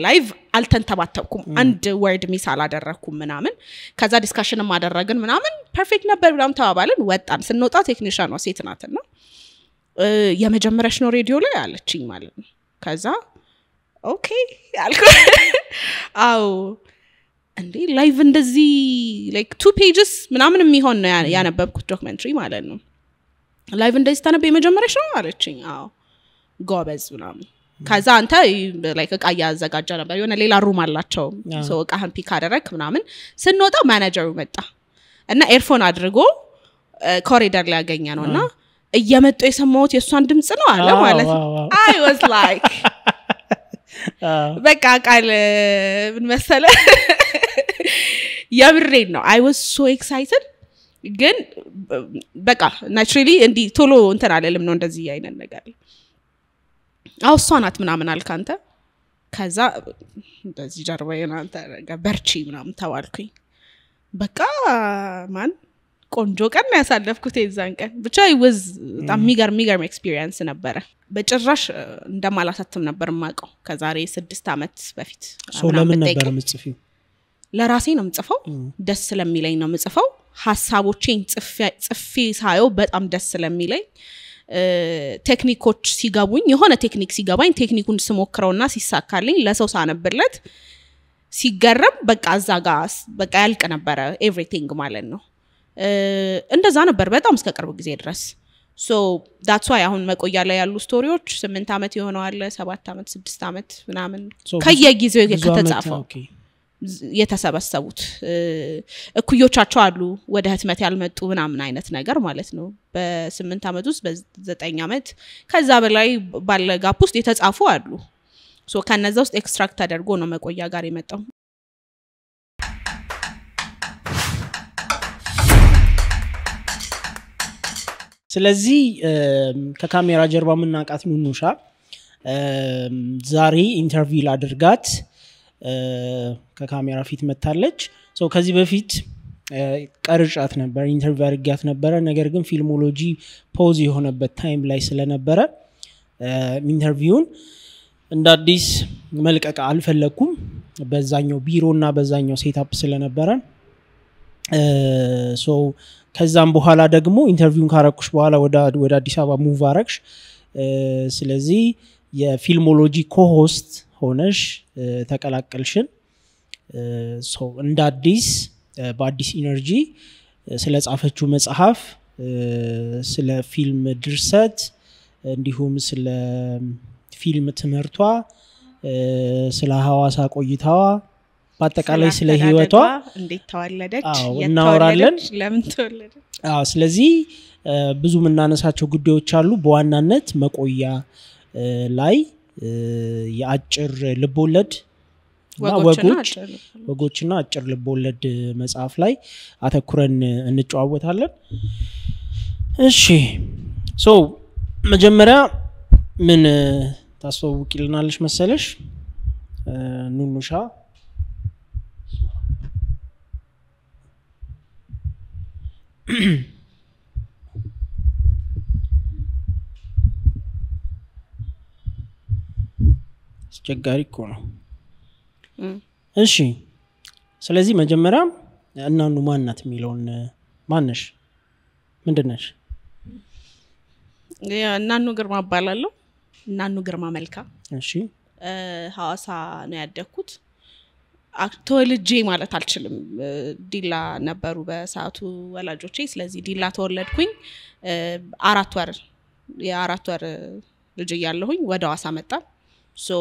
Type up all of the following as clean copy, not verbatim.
ላይቭ አልተንተባተብኩም አንድ ወርድ ሚስ አላደረኩም ምናምን ከዛ ዲስካሽንም አደረግን ምናምን ፐርፌክት ነበር ብላም ተባባልን ወጣን ስንወጣ ቴክኒሻን ነው ሴት ናትና የመጀመሪያሽ ነው ሬዲዮ ላይ አለችኝ ማለት ነው ከዛ ኦኬ አልኩ አው እንዴ ላይቭ እንደዚህ like 2 pages ምናምን የሚሆን ነው ያነበብኩት ዶክመንተሪ ማለት ነው ላይቭ እንደዚህ ታነብ የመጀመሪያሽ ነው አለችኝ አው ጎበዝ ምናምን ከዛ አንተ like እቃ ያዘጋጃ ነበር የሆነ ሌላ ሩም አላቸው ሶ እቃህን ፒክ አደረክ ምናምን ስንወጣ ማኔጀሩ መጣ እና ኤርፎን አድርጎ ኮሪደር ላይ ያገኛ ነውና እየመጡ የሰማሁት የሷን ድምጽ ነው አለ ማለት I was like በቃ ቃል ምን መሰለ ያብሬን ነው I was so excited ግን በቃ naturally እንዲ ቶሎ እንትን አለልም ነው እንደዚህ አይነት ነገር አውሷናት ምናምን አልካንተ ከዛ እንደዚህ ጀርባዬን አንተ በርቺ ምናምን ተዋልኩኝ በቃ ማን ቆንጆ ቀን ያሳለፍኩት የዛን ቀን ብቻ ይወዝ በጣም ሚገርም ኤክስፒሪየንስ ነበር በጭራሽ እንደማላሳተም ነበር ማቀው ከዛሬ 6 አመት በፊት ሶ ለምን ነበር ምጽፊው ለራሴ ነው ምጽፈው ደስ ስለሚለኝ ነው ምጽፈው ሐሳቦቼን ጽፌ ሳየው በጣም ደስ ስለሚለኝ ቴክኒኮች ሲጋቡኝ የሆነ ቴክኒክ ሲጋባኝ ቴክኒኩን ስሞክረውና ሲሳካልኝ ለሰው ሳነብርለት ሲገረም በቃ አዛጋ በቃ ያልቅ ነበር ኤቭሪቲንግ ማለት ነው እንደዛ ነበር በጣም እስከ ቅርብ ጊዜ ድረስ so that's why አሁን መቆያ ላይ ያሉ ስቶሪዎች 8 አመት ይሆነው አለ 7 አመት 6 አመት ምናምን ከየጊዜው ከተጻፈው የተሰበሰቡት እኩዮቻቸው አሉ ወደ ህትመት ያልመጡ ምናምን አይነት ነገር ማለት ነው በ8 አመት ውስጥ በ9 አመት ከዛ በላይ ባለ ጋፕ ውስጥ የተጻፉ አሉ so ከነዛ ውስጥ ኤክስትራክት ተደርጎ ነው መቆያ ጋር የመጣው ስለዚህ ከካሜራ ጀርባ ምናቃት ኑኑሻ ዛሬ ኢንተርቪው ላድርጋት ከካሜራ ፊት መታለች ሶ ከዚህ በፊት ቀርጫት ነበር ኢንተርቪው አድርጋት ነበር ነገር ግን ፊልሞሎጂ ፖዝ የሆነበት ታይም ላይ ስለነበረ ኢንተርቪውን እንደ አዲስ መልቀቅ አልፈለኩም በዛኛው ቢሮና በዛኛው ሴትአፕ ስለነበረ ሶ ከዛም በኋላ ደግሞ ኢንተርቪውን ካረኩሽ በኋላ ወደ አዲስ አበባ ሙቭ አረክሽ ስለዚህ የፊልሞሎጂ ኮሆስት ሆነሽ ተቀላቀልሽን ሶ እንደ አዲስ በአዲስ ኢነርጂ ስለ ጻፈችው መጽሐፍ ስለ ፊልም ድርሰት እንዲሁም ስለ ፊልም ትምህርቷ ስለ ሐዋሳ ቆይታዋ በአጠቃላይ ስለ ህይወቷ እንዴት ተወለደች እናወራለን ለምን ተወለደች ስለዚህ ብዙ ምናነሳቸው ጉዳዮች አሉ በዋናነት መቆያ ላይ የአጭር ልቦለድ ወጎችና አጭር ልቦለድ መጽሐፍ ላይ አተኩረን እንጨዋወታለን እሺ ሶ መጀመሪያ ምን ታስተዋውቂልናለሽ መሰለሽ ኑኑሻ አስቸጋሪ እኮ ነው እሺ ስለዚህ መጀመሪያ እናኑ ማንናት የሚለውን ማንነሽ ምንድነሽ እናኑ ግርማ እባላለሁ እናኑ ግርማ መልካ እሺ ሐዋሳ ነው ያደኩት ተወልጄ ማለት አልችልም ዲላ ነበሩ በሰዓቱ ወላጆቼ ስለዚህ ዲላ ተወለድኩኝ 4 ወር የ4 ወር ልጅ ያለሁኝ ወደ ሐዋሳ መጣ so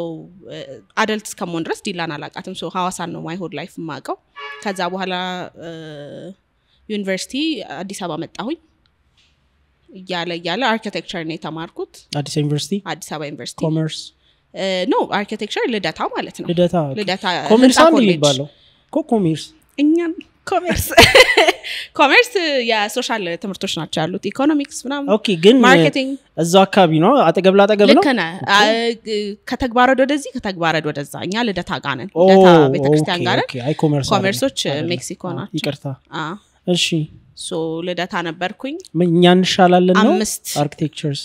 adults ከመሆን ድረስ ዲላን አላቃትም so ሐዋሳን ነው my whole life ማቀው ከዛ በኋላ ዩኒቨርሲቲ አዲስ አበባ መጣሁኝ ያለ አርኪቴክቸር ነው የተማርኩት አዲስ አበባ ዩኒቨርሲቲ ኮመርስ no architecture ልደታ ማለት ነው ልደታ ኮመርስ የሚባለው ኮመርስ እኛን ኮመርስ የሶሻል ትምህርቶች ናቸው ያሉት ኢኮኖሚክስ ምናምን ኦኬ ግን ማርኬቲንግ እዛው አካባቢ ነው አጠገብ ነው ለከና ከተግባረድ ወደዚህ ከተግባረድ ወደዛ እኛ ልደታ ጋር ነን ልደታ ቤተክርስቲያን ጋር ነን ኮመርሶች ሜክሲኮ ናቸው ይቅርታ እሺ ሶ ልደታ ነበርኩኝ እኛ እንሻላለን ነው አርኪቴክቸርስ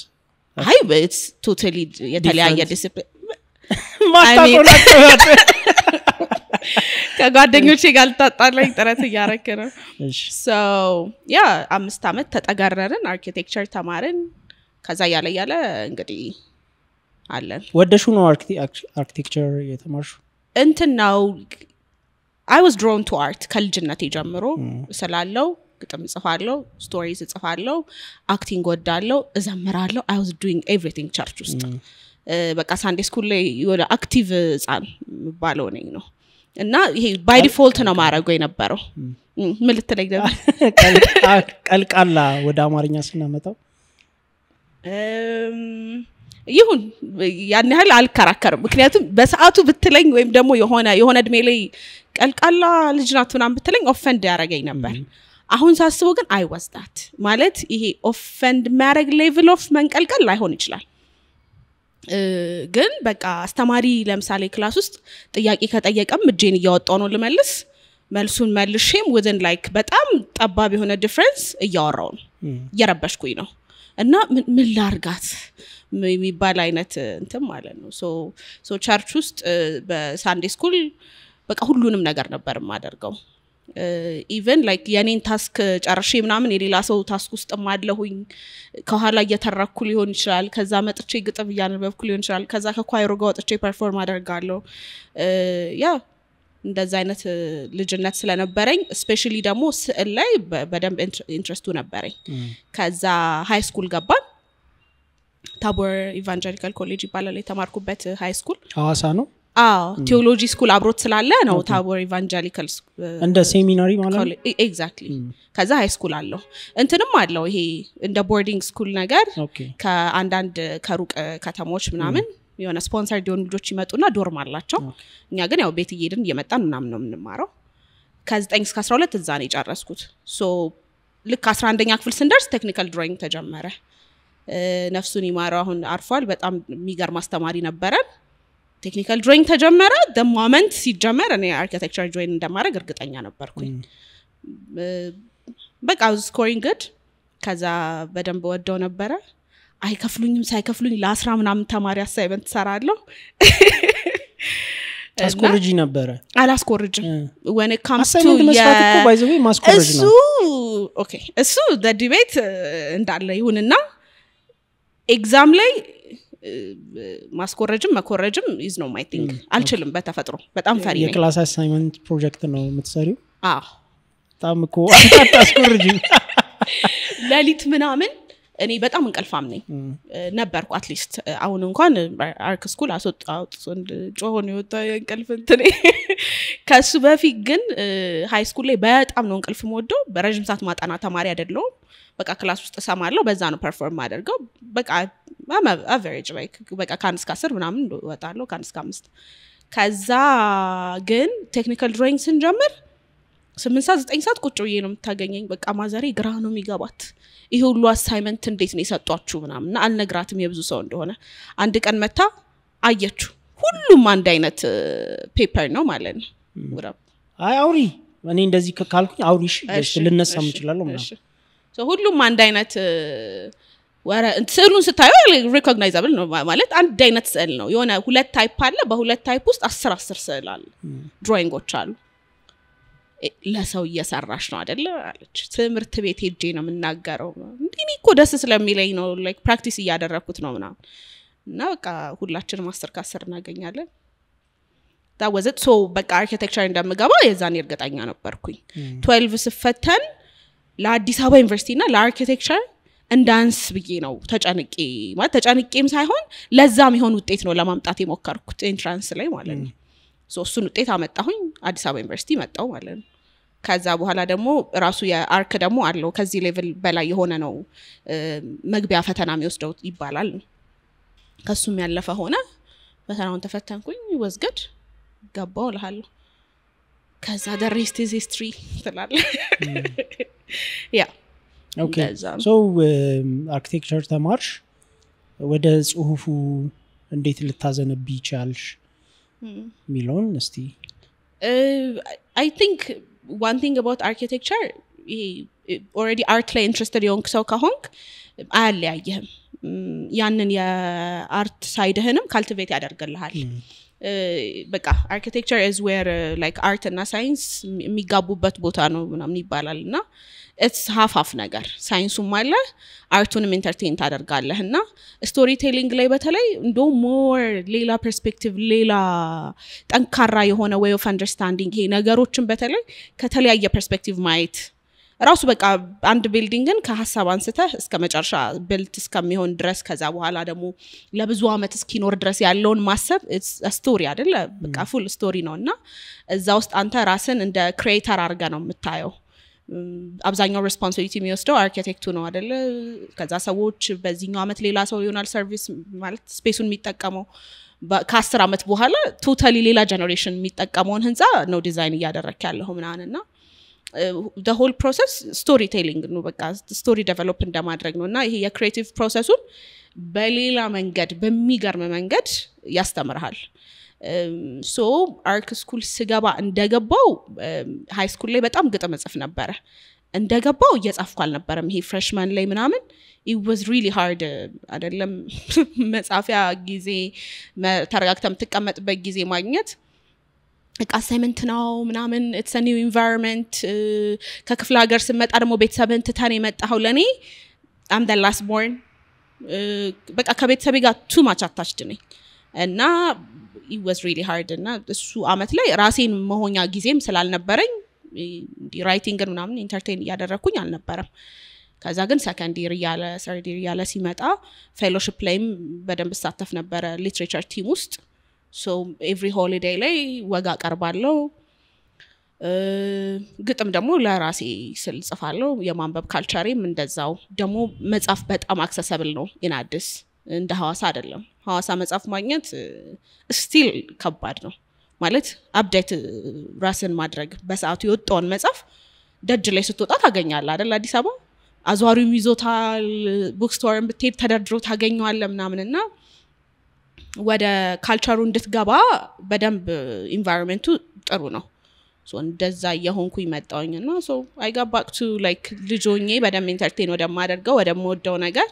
አይ it's totally የተለያየ ዲሲፕሊን ማታቆላቀበት ከጓደኞቼ ጋር ልታጣላኝ ጥረት እያረክ ነው እሺ so ያ 5 አመት ተጠጋረርን አርኪቴክቸር ተማርን ከዛ ያለ እንግዲህ አለን ወደሹ ነው አርኪቴክቸር የተማርሹ እንትናው I was drawn to art ከልጅነቴ ጀምሮ ስላለው ግጥም ጽፋለሁ ስቶሪስ ጽፋለሁ አክቲንግ ወዳለሁ እዘምራለሁ I was doing everything church ውስጥ በቃ ሳንዴ ስኩል ላይ ወደ አክቲቭ ጻን ባለው ነኝ ነው እና ይሄ ባይ ዲፎልት ነው ማረገው የነበረው ምን ልትለኝ ነበር ቀልቃላ ወደ አማርኛ ስናመጣው ይሁን ያን ያህል አልከራከርም ምክንያቱም በሰዓቱ ብትለኝ ወይም ደግሞ የሆነ እድሜ ላይ ቀልቃላ ልጅ ናት ምናምን ብትለኝ ኦፈንድ ያረጋኝ ነበር አሁን ሳስበው ግን I was that ማለት ይሄ ኦፈንድ ማረግ ሌቭል ኦፍ መንቀልቀል ላይሆን ይችላል ግን በቃ አስተማሪ ለምሳሌ ክላስ ውስጥ ጥያቄ ከጠየቀም እጄን እያወጣው ነው ልመልስ መልሱን መልሼም within like በጣም ጠባብ የሆነ ዲፈረንስ እያወራው ነው እየረበሽኩኝ ነው እና ምን ላርጋት የሚባል አይነት እንትን ማለት ነው ሶ ቸርች ውስጥ በሳንዴ ስኩል በቃ ሁሉንም ነገር ነበር ማደርገው even like የኔን ታስክ ጨርሼ ምናምን የሌላ ሰው ታስክ ውስጥ ማለሁኝ ከኋላ እየተረኩ ሊሆን ይችላል ከዛ መጥቼ ግጥም እያነበብኩ ሊሆን ይችላል ከዛ ከኳይሮ ጋር ወጥቼ ፐርፎርም አደርጋለሁ ያ እንደዛ አይነት ልጅነት ስለነበረኝ ስፔሻሊ ደግሞ ስዕል ላይ በደንብ ኢንትረስቱ ነበረኝ ከዛ ሃይ ስኩል ገባን ታቦር ኢቫንጀሊካል ኮሌጅ ይባላል የተማርኩበት ሃይ ስኩል ሐዋሳ ነው ቴዎሎጂ ስኩል አብሮት ስላለ ነው ታቦር ኢቫንጀሊካል እንደ ሴሚናሪ ማለት ነው ኤግዛክትሊ ከዛ ሃይ ስኩል አለው እንትንም አለው ይሄ እንደ ቦርዲንግ ስኩል ነገር ከአንዳንድ ከሩቅ ከተሞች ምናምን የሆነ ስፖንሰር ዲዮን ልጆች ይመጡና ዶርም አላቸው እኛ ግን ያው ቤት እየሄድን እየመጣን ምናምን ነው የምንማረው ከ9 እስከ 12 እዛ ነው የጨረስኩት ሶ ልክ 11ኛ ክፍል ስንደርስ ቴክኒካል ድሮይንግ ተጀመረ ነፍሱን ይማረው አሁን አርፏል በጣም የሚገርም አስተማሪ ነበረ ቴክኒካል ድሮይንግ ተጀመረ the moment ሲጀመር እኔ አርኪቴክቸር ጆይን እንደማደርግ እርግጠኛ ነበርኩኝ በቃ I was scoring good ከዛ በደንብ ወደው ነበረ አይከፍሉኝም ሳይከፍሉኝ ለ10 ምናምን ተማሪ አሳይመንት ሰራለሁ አስኮርጂ ነበረ አላስኮርጅም when it comes to መስራት እኮ by the way ማስኮርጅ ነው okay እሱ the debate እንዳለ ይሁንና ኤግዛም ላይ ማስኮረጅም መኮረጅም is no my thing አልችልም በተፈጥሮ በጣም ፈሪ ነኝ የክላስ አሳይመንት ፕሮጀክት ነው የምትሰሪው በጣም እኮ አታስኮርጂ ለሊት ምናምን እኔ በጣም እንቅልፋም ነኝ ነበርኩ አትሊስት አሁን እንኳን አርክ ስኩል አስወጣው ጆሆን ይወጣ እንቅልፍ እንትኔ ከሱ በፊት ግን ሃይ ስኩል ላይ በጣም ነው እንቅልፍ የምወደው በረጅም ሰዓት ማጣና ተማሪ አይደለም በቃ ክላስ ውስጥ ሰማለሁ በዛ ነው ፐርፎርም አደርገው በቃ average like በቃ ከ1 እስከ 10 ምናምን ወጣለሁ ከ1 እስከ 5 ከዛ ግን ቴክኒካል ድሮይንግ ስንጀምር 8 ሰዓት 9 ሰዓት ቁጭ ብዬ ነው የምታገኘኝ በቃ ማዘሬ ግራ ነው የሚገባት ይሄ ሁሉ አሳይመንት እንዴት ነው የሰጧችሁ ምናምን አልነግራትም የብዙ ሰው እንደሆነ አንድ ቀን መታ አየችሁ ሁሉም አንድ አይነት ፔፐር ነው ማለት ነው ወራብ አይ አውሪ እኔ እንደዚህ ካልኩኝ አውሪሽ ልነሳም ይችላል ማለት so ሁሉም አንድ አይነት ወራ ስዕሉን ስታዩ ሪኮግናይዛብል ነው ማለት አንድ አይነት ስዕል ነው የሆነ ሁለት ታይፕ አለ በሁለት ታይፕ ውስጥ 10 ስዕል አለ ድሮይንጎች አሉ ለሰው እየሰራሽ ነው አይደለ አለች ትምህርት ቤት ሄጄ ነው የምናገረው እንዴ እኮ ደስ ስለሚለኝ ነው ላይክ ፕራክቲስ እያደረኩት ነው ምናምን እና በቃ ሁላችንም 10 ከ10 እናገኛለን that was it so በቃ አርኪቴክቸር እንደምገባ የዛን እርግጠኛ ነበርኩኝ 12 ስፈተን ለአዲስ አበባ ዩኒቨርሲቲ እና ለአርኪቴክቸር እንዳንስ ብዬ ነው ተጨንቄም ሳይሆን ለዛም ይሆን ውጤት ነው ለማምጣት የሞከርኩት ኢንትራንስ ላይ ማለት ነው ሶ እሱን ውጤት አመጣሁኝ አዲስ አበባ ዩኒቨርሲቲ መጣው ማለት ነው ከዛ በኋላ ደግሞ ራሱ የአርክ ደግሞ አለው ከዚህ ሌቭል በላይ የሆነ ነው መግቢያ ፈተና የሚወስደው ይባላል ከሱም ያለፈ ሆነ ፈተናውን ተፈተንኩኝ was good ገባው ለሃለሁ ከዛ the rest is history ትላለ ያ okay so architecture ተማርሽ ወደ ጽሁፉ እንዴት ልታዘነብ ይቻልሽ ሚሎን እስቲ I think one thing about architecture already art ላይ interested የሆንክ ሰው ከሆንክ አያለያየህም ያንን የአርት ሳይድህንም ካልቲቬት ያደርግልሃል በቃ architecture is where like art and science የሚጋቡበት ቦታ ነው ምናምን ይባላልና it's half ነገር ሳይንሱም አለ አርቱንም ኢንተርቴይን ታደርጋለህና ስቶሪ ቴሊንግ ላይ በተለይ እንደው more ሌላ ፐርስፔክቲቭ ሌላ ጠንካራ የሆነ way of understanding ይሄ ነገሮችን በተለይ ከተለያየ ፐርስፔክቲቭ ማየት ራሱ በቃ አንድ ቢልዲንግን ከሐሳብ አንስተህ እስከ መጨረሻ ቢልት እስከሚሆን ድረስ ከዛ በኋላ ደግሞ ለብዙ አመት እስኪኖር ድረስ ያለውን ማሰብ ስቶሪ አይደለ በቃ ፉል ስቶሪ ነውና እዛ ውስጥ አንተ ራስን እንደ ክሪኤተር አድርገህ ነው የምታየው አብዛኛው ሪስፖንሲቢሊቲ የሚወስደው አርኪቴክቱ ነው አይደለ ከዛ ሰዎች በዚህኛው አመት ሌላ ሰው ይሆናል ሰርቪስ ማለት ስፔሱን የሚጠቀመው ከ10 አመት በኋላ ቶታሊ ሌላ ጀነሬሽን የሚጠቀመውን ህንጻ ነው ዲዛይን እያደረክ ያለው ምናንና the whole process storytelling ነው በቃ ስቶሪ ዴቨሎፕ እንደማድረግ ነውና ይሄ የክሪኤቲቭ ፕሮሰሱን በሌላ መንገድ በሚገርም መንገድ ያስተምርሃል ሶ አርክ ስኩል ስገባ እንደገባው ሃይ ስኩል ላይ በጣም ግጥም ጽፍ ነበር እንደገባው እየጻፍኩ አልነበረም ይሄ ፍሬሽማን ላይ ምናምን it was really hard አይደለም መጻፊያ ጊዜ ተረጋግተም ተቀመጥበት ጊዜ ማግኘት አሳይመንት ነው ምናምን it's a new environment ከክፍለ ሀገር ስመጣ ደግሞ ቤተሰብን ትተን የመጣው ለኔ I'm the last born በቃ ከቤተሰቤ ጋር too much attached ነኝ እና it was really hard እና እሱ አመት ላይ ራሴን መሆኛ ጊዜም ስላልነበረኝ ራይቲንግ ምናምን ኢንተርቴይን ያደረኩኝ አልነበረም ከዛ ግን ሰከንድ ኢየር ያለ ሰርድ ኢየር ያለ ሲመጣ ፌሎሺፕ ላይም በደንብ ሳተፍ ነበር ሊትሬቸር ቲም ውስጥ so every holiday ላይ ወጋ ቀርባለሁ ግጥም ደግሞ ለራሴ ስል ጽፋለሁ የማንበብ ካልቸሬም እንደዛው ደግሞ መጻፍ በጣም አክሰሰብል ነው ኢናዲስ እንደ ሐዋሳ አይደለም ሐዋሳ መጻፍ ማግኘት ስቲል ከባድ ነው ማለት አፕዴት ራስን ማድረግ በሰዓቱ የወጣውን መጻፍ ደጅ ላይ ስትወጣ ታገኛለህ አይደል አዲስ አበባ አዟሪው ይዞታል ቡክስቶርን ብትሄድ ተደርድሮ ታገኘዋለህ ምናምንና ወደ ካልቸሩ እንድትገባ በደንብ ኢንቫይሮንመንቱ ጥሩ ነው ሶ እንደዛ የሆንኩኝ መጣውኝና ሶ I got back to like ልጆኜ በደንብ ኢንተርቴይን ወደማደርገው ወደምወደው ነገር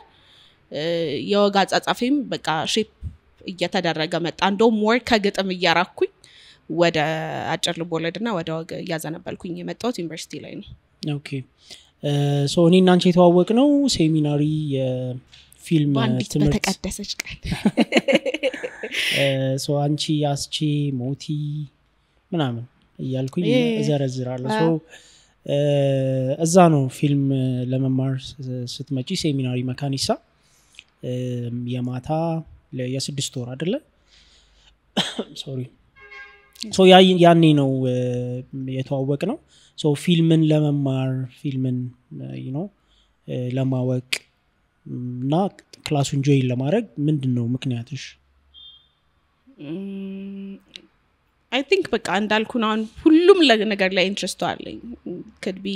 የወጋ ጻጻፊም በቃ ሼፕ እየተደረገ መጣ እንደው ሞር ከግጥም እያራኩኝ ወደ አጭር ልቦለድና ወደ ወጋ ያዘነበልኩኝ የመጣው ዩኒቨርሲቲ ላይ ነው ኦኬ ሶ እኔና አንቺ የተዋወቅ ነው ሴሚናሪ ፊልም ትምህርት በተቀደሰች ቀን ሶ አንቺ ያስቺ ሞቲ ምናምን እያልኩኝ ዘረዝራለሁ ሶ እዛ ነው ፊልም ለመማር ስትመጪ ሴሚናሪ መካኒሳ የማታ የ6 ወር አይደለ ሶሪ ሶ ያኔ ነው የተዋወቅ ነው ሶ ፊልምን ለመማር ፊልምን you know ለማወቅ እና ክላሱን ጆይን ለማድረግ ምንድነው ምክንያትሽ I think በቃ እንዳልኩ ነው ሁሉም ነገር ላይ ኢንትረስት አለኝ could be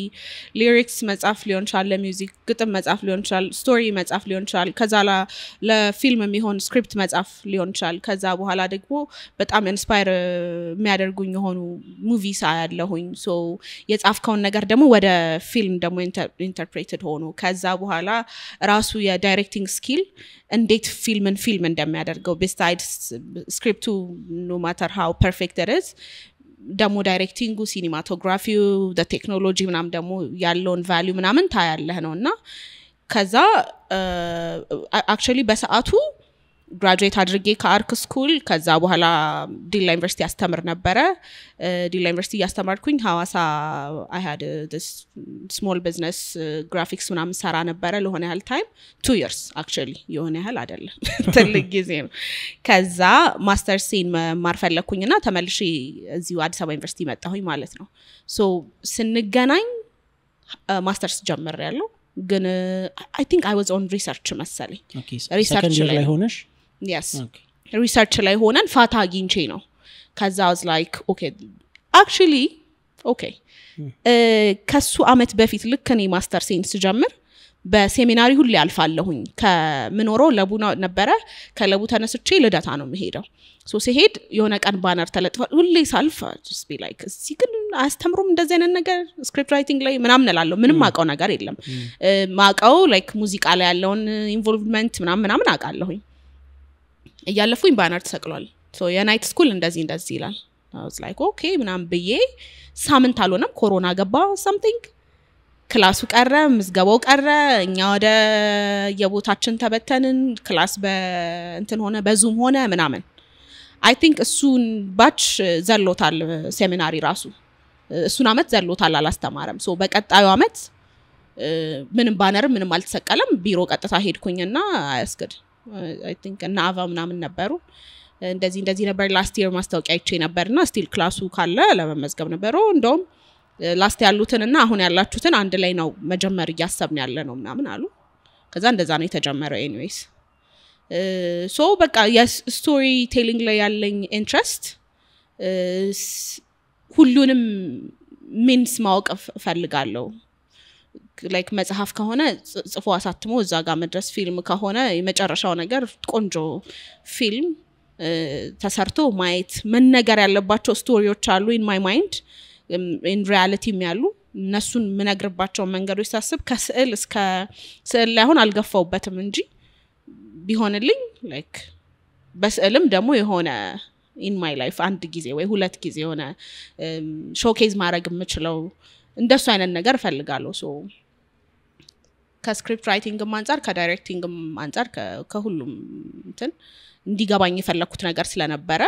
lyrics መጻፍ ሊሆን ይችላል ለሙዚክ ግጥም መጻፍ ሊሆን ይችላል ስቶሪ መጻፍ ሊሆን ይችላል ከዛ ለፊልም የሚሆን ስክሪፕት መጻፍ ሊሆን ይችላል ከዛ በኋላ ደግሞ በጣም ኢንስፓየር የሚያደርጉኝ የሆኑ ሙቪስ አያለሁኝ ሶ የጻፍከውን ነገር ደግሞ ወደ ፊልም ደግሞ ኢንተርፕሬትድ ሆኖ ከዛ በኋላ ራሱ የዳይሬክቲንግ ስኪል እንዴት ፊልምን ፊልም እንደሚያደርገው besides script no matter how perfect it is ደግሞ ዳይሬክቲንጉ ሲኒማቶግራፊው the technology ምናምን ደግሞ ያለውን ቫልዩ ምናምን ታያለህ ነውና ከዛ actually በሰዓቱ graduate አድርጌ ከአርክ ስኩል ከዛ በኋላ ዲላ ዩኒቨርሲቲ አስተምር ነበር ዲላ ዩኒቨርሲቲ ያስተማርኩኝ ሐዋሳ I had this small business graphics ምናምን ሰራ ነበር ለሆነ ያህል ታይም 2 years actually የሆነ ያህል አይደለም ትልቅ ጊዜ ነው ከዛ ማስተርሴን መማር ፈለኩኝና ተመልሼ እዚሁ አዲስ አበባ ዩኒቨርሲቲ መጣሁኝ ማለት ነው ሶ ስንገናኝ ማስተርስ ጀምሬያለሁ ግን I think I was on research መሰለኝ research ላይ ሆነሽ yes okay research ላይ ሆነን ፋታ አግኝቼ ነው ከዛ I was like okay actually okay ከሱ አመት በፊት ልክ እኔ ማስተር ሴንስ ጀምር በሴሚናሪ ሁሉ ያልፋለሁኝ ከምኖረው ለቡና ነበረ ከለቡ ተነስቼ ልደታ ነው መሄደው ሶ ሲሄድ የሆነ ቀን ባነር ተለጥፏል ሁሌ ሳልፍ just be like እዚህ ግን አስተምሩም እንደዚህ አይነት ነገር ስክሪፕት ራይቲንግ ላይ ምናምን እላለሁ ምንም ማቀው ነገር የለም ማቀው ላይክ ሙዚቃ ላይ ያለውን ኢንቮልቭመንት ምናምን አቃለሁኝ እያለፉኝ ባነር ተሰቅሏል ሶ የናይት ስኩል እንደዚህ ይላል I was like okay ምናምን ብዬ ሳምንት አልሆነም ኮሮና ገባ something ክላሱ ቀረ ምዝገባው ቀረ እኛ ወደ የቦታችን ተበተንን ክላስ በእንትን ሆነ በዙም ሆነ ምናምን I think እሱን ባች ዘሎታል ሴሚናሪ ራሱ እሱን አመት ዘሎታል አላስተማረም ሶ በቀጣዩ አመት ምንም ባነር ምንም አልተሰቀለም ቢሮ ቀጥታ ሄድኩኝና አያስገድ I think እና አቫ ምናምን ነበሩ እንደዚህ ነበር ላስት ኢየር ማስታወቂያ አይቼ ነበርና ስቲል ክላሱ ካለ ለመመዝገብ ነበሩ እንደውም ላስት ያሉትንና አሁን ያላችሁትን አንድ ላይ ነው መጀመር ያያሰብን ያለ ነው ምናምን አሉ ከዛ እንደዛ ነው የተጀመረው anyways ሶ በቃ የስቶሪ ቴሊንግ ላይ ያለኝ ኢንትረስት ሁሉንም ሚንስ ማወቅ ፈልጋለሁ ላይክ መጽሐፍ ከሆነ ጽፎ አሳትሞ እዛ ጋር መድረስ ፊልም ከሆነ የመጨረሻው ነገር ቆንጆ ፊልም ተሰርቶ ማየት መነገር ያለባቸው ስቶሪዎች አሉ in my mind in reality የሚያሉ እነሱን ምነግርባቸው መንገዶች ሳስብ ከስዕል እስከ ስዕል ላይ አሁን አልገፋውበትም እንጂ ቢሆንልኝ ላይክ በስዕልም ደግሞ የሆነ in my life አንድ ጊዜ ወይ ሁለት ጊዜ የሆነ ሾኬዝ ማድረግ የምችለው እንደሱ አይነት ነገር ፈልጋለሁ ሶ ከስክሪፕት ራይቲንግም አንፃር ከዳይሬክቲንግም አንፃር ከሁሉም እንትን እንዲገባኝ የፈለኩት ነገር ስለነበረ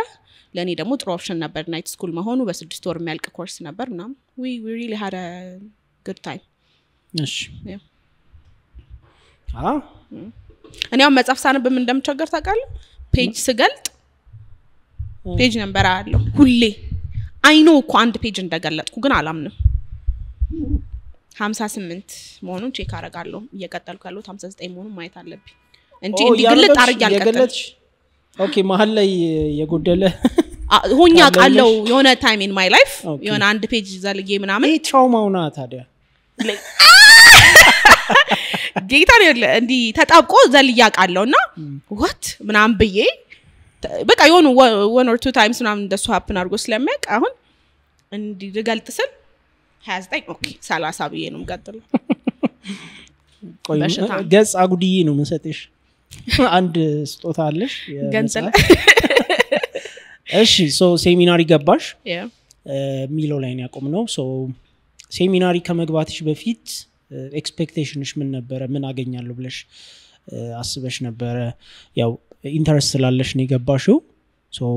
ለኔ ደግሞ ጥሩ ኦፕሽን ነበር ናይት ስኩል መሆኑ በ6 ወር የሚያልቅ ኮርስ ነበር ምናም we really had a good time እሺ እኔው መጽሐፍ ሳነብ ምን እንደምቸገር ታውቃለህ ፔጅ ስገልጥ ፔጅ ነምበር አለው ሁሌ አይ ኖ እኮ አንድ ፔጅ እንደገለጥኩ ግን አላምንም 58 መሆኑን ቼክ አደርጋለሁ እየቀጠልኩ ያለው 59 መሆኑን ማየት አለብኝ እንጂ እንዲግልጥ አርግ ያልቀጠልሽ ኦኬ መሐል ላይ የጎደለ ሆኛ ቃለው የሆነ ታይም ኢን ማይ ላይፍ የሆነ አንድ ፔጅ ዘልጌ ምናምን ይሄ ትራውማውና ታዲያ ጌታ ነው እንዲ ተጣብቆ ዘልያ ቃለውና what ምናምን ብዬ በቃ የሆነ one or two times ምናምን እንደሱ happen አድርጎ ስለሚያቅ አሁን እንዲ ልገልጥ ስል 29 ኦኬ 30 ብዬ ነው የምቀጥለው ቆይ ገጽ አጉድዬ ነው መሰጥሽ አንድ ስጦታ አለሽ ገንዘል እሺ ሶ ሴሚናሪ ገባሽ ሚሎ ላይ ያቆም ነው ሶ ሴሚናሪ ከመግባትሽ በፊት ኤክስፔክቴሽንሽ ምን ነበር ምን አገኛለሁ ብለሽ አስበሽ ነበር ያው ኢንተረስት ስላለሽ ነው የገባሽው ሶ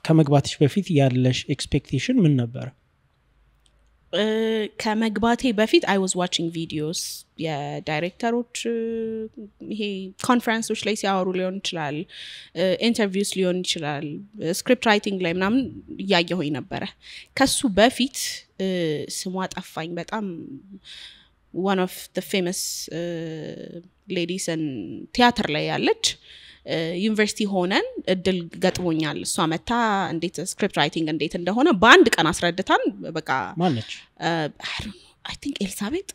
ከመግባትሽ በፊት ያለሽ ኤክስፔክቴሽን ምን ነበር ከመግባቴ በፊት I was watching videos የዳይሬክተሮች ይሄ ኮንፈረንሶች ላይ ሲያወሩ ሊሆን ይችላል ኢንተርቪውስ ሊሆን ይችላል ስክሪፕት ራይቲንግ ላይ ምናምን ያያየሁኝ ነበር ከሱ በፊት ስሟ ጠፋኝ በጣም one of the famous ladies in ቲያትር ላይ ያለች ዩኒቨርሲቲ ሆነን እድል ገጥሞኛል እሷ መታ እንዴት ስክሪፕት ራይቲንግ እንዴት እንደሆነ በአንድ ቀን አስረድታን በቃ ማለች I think ኤልሳቤጥ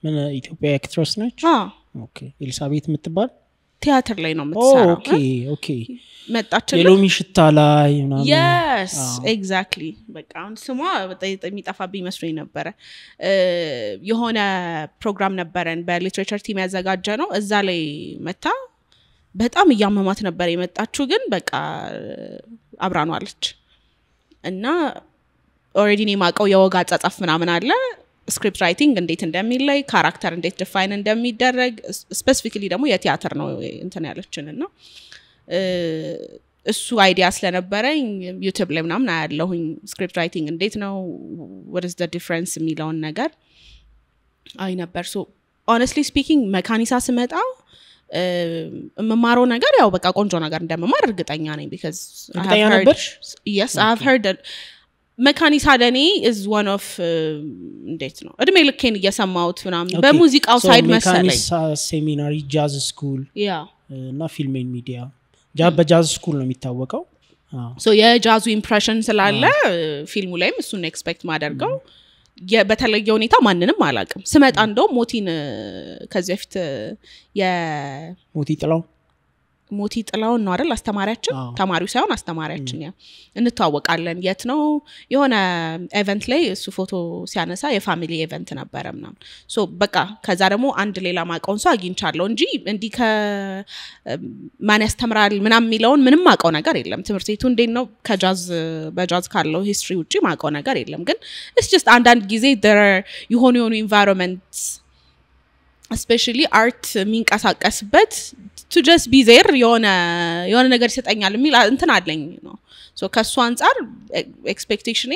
ምን ኢትዮጵያ አክትረስ ነች ኦኬ ኤልሳቤጥ የምትባል ቲያትር ላይ ነው የምትሰራው ኦኬ መጣችልኝ የሎሚ ሽታ ላይ ምናምን yes exactly በቃ አሁን ስሟ በጣም የሚጠፋብኝ መስሎኝ ነበር የሆነ ፕሮግራም ነበረን በሊትሬቸር ቲም ያዘጋጀ ነው እዛ ላይ መታ በጣም ያመማት ነበር የመጣችው ግን በቃ አብራኑ አለች እና ኦሬዲ ነው ማቀው የወጋ ጻጻፍ ምናምን አለ ስክሪፕት ራይቲንግ እንዴት እንደሚለይ ካራክተር እንዴት ዲፋይን እንደሚደረግ ስፔሲፊካሊ ደግሞ የቲያትር ነው እንትን ያለችንና እሱ አይዲያ ስለነበረኝ ዩቲዩብ ላይ ምናምን አያለሁኝ ስክሪፕት ራይቲንግ እንዴት ነው what is the difference የሚለውን ነገር አይ ነበር ሶ honestly speaking መካኒሳ ስመጣ መማሮ ነገር ያው በቃ ቆንጆ ነገር እንደመማር እርግጠኛ ነኝ because እርግጠኛ ነበርሽ yes I have heard that መካኒሳ ለኔ is one of እንዴት ነው እድሜ ልኬን እየሰማሁት ምናምን በሙዚቃው ሳይድ መሰለኝ መካኒሳ ሴሚናሪ ጃዝ ስኩል ያ እና ፊልም ኤንድ ሚዲያ በጃዝ ስኩል ነው የሚታወቀው ሶ የጃዙ ኢምፕሬሽን ስላለ ፊልሙ ላይም እሱን ኤክስፔክት ማደርገው በተለየ ሁኔታ ማንንም አላቅም ስመጣ እንደው ሞቲን ከዚህ በፊት ሞቲ ጥላው ሞቲ ጥላውን ነው አይደል አስተማሪያችን ተማሪው ሳይሆን አስተማሪያችን ያ እንተዋወቃለን የት ነው የሆነ ኢቨንት ላይ እሱ ፎቶ ሲያነሳ የፋሚሊ ኢቨንት ነበረምና ሶ በቃ ከዛ ደግሞ አንድ ሌላ ማቀውን ሰው አግኝቻለሁ እንጂ እንዲ ማን ያስተምራል ምናም ሚለውን ምንም ማቀው ነገር የለም ትምርት ቤቱ እንዴት ነው ከጃዝ በጃዝ ካለው ሂስትሪ ውጪ ማቀው ነገር የለም ግን it's just አንዳንድ ጊዜ there የሆኑ environments especially art ሚንቀሳቀስበት to just be there የሆነ ነገር ይሰጠኛል የሚል እንትን አለኝ ነው so ከሱ አንፃር expectation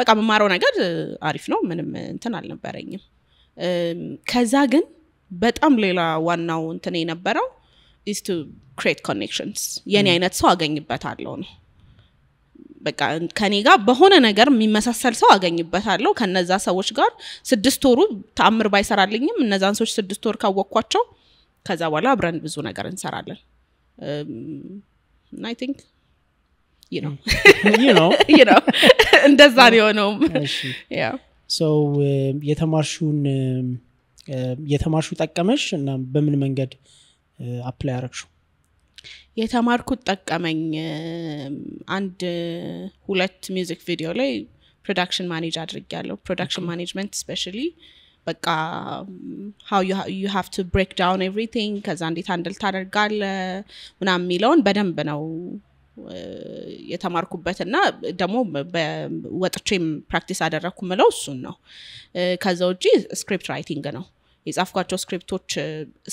በቃ መማረው ነገር አሪፍ ነው ምንም እንትን አልነበረኝም ከዛ ግን በጣም ሌላ ዋናው እንትን የነበረው is to create connections የኔ አይነት ሰው አገኝበታለሁ ነው በቃ ከኔ ጋር በሆነ ነገር የሚመሳሰል ሰው አገኝበታለሁ ከነዛ ሰዎች ጋር 6 ወሩ ተአምር ባይሰራልኝም እነዛን ሰዎች 6 ወር ካወቅኳቸው ከዛ በኋላ አብረን ብዙ ነገር እንሰራለን and I think you know እንደዛ ነው yeah so የተማርሹ ጠቀመሽ እና በምን መንገድ አፕላይ አረግሽው የተማርኩት ጠቀመኝ አንድ ሁለት ሚውዚክ ቪዲዮ ላይ ፕሮዳክሽን ማኔጅ አድርጌያለሁ ፕሮዳክሽን ማኔጅመንት ስፔሻሊ በቃ how you have to break down everything ከዛ እንዴት ሃንድል ታደርጋለህ ምናምን ሚለውን በደንብ ነው የተማርኩበትና ደግሞ ወጥቼም ፕራክቲስ አደረኩ ምለው እሱን ነው ከዛ ውጪ ስክሪፕት ራይቲንግ ነው የጻፍኳቸው ስክሪፕቶች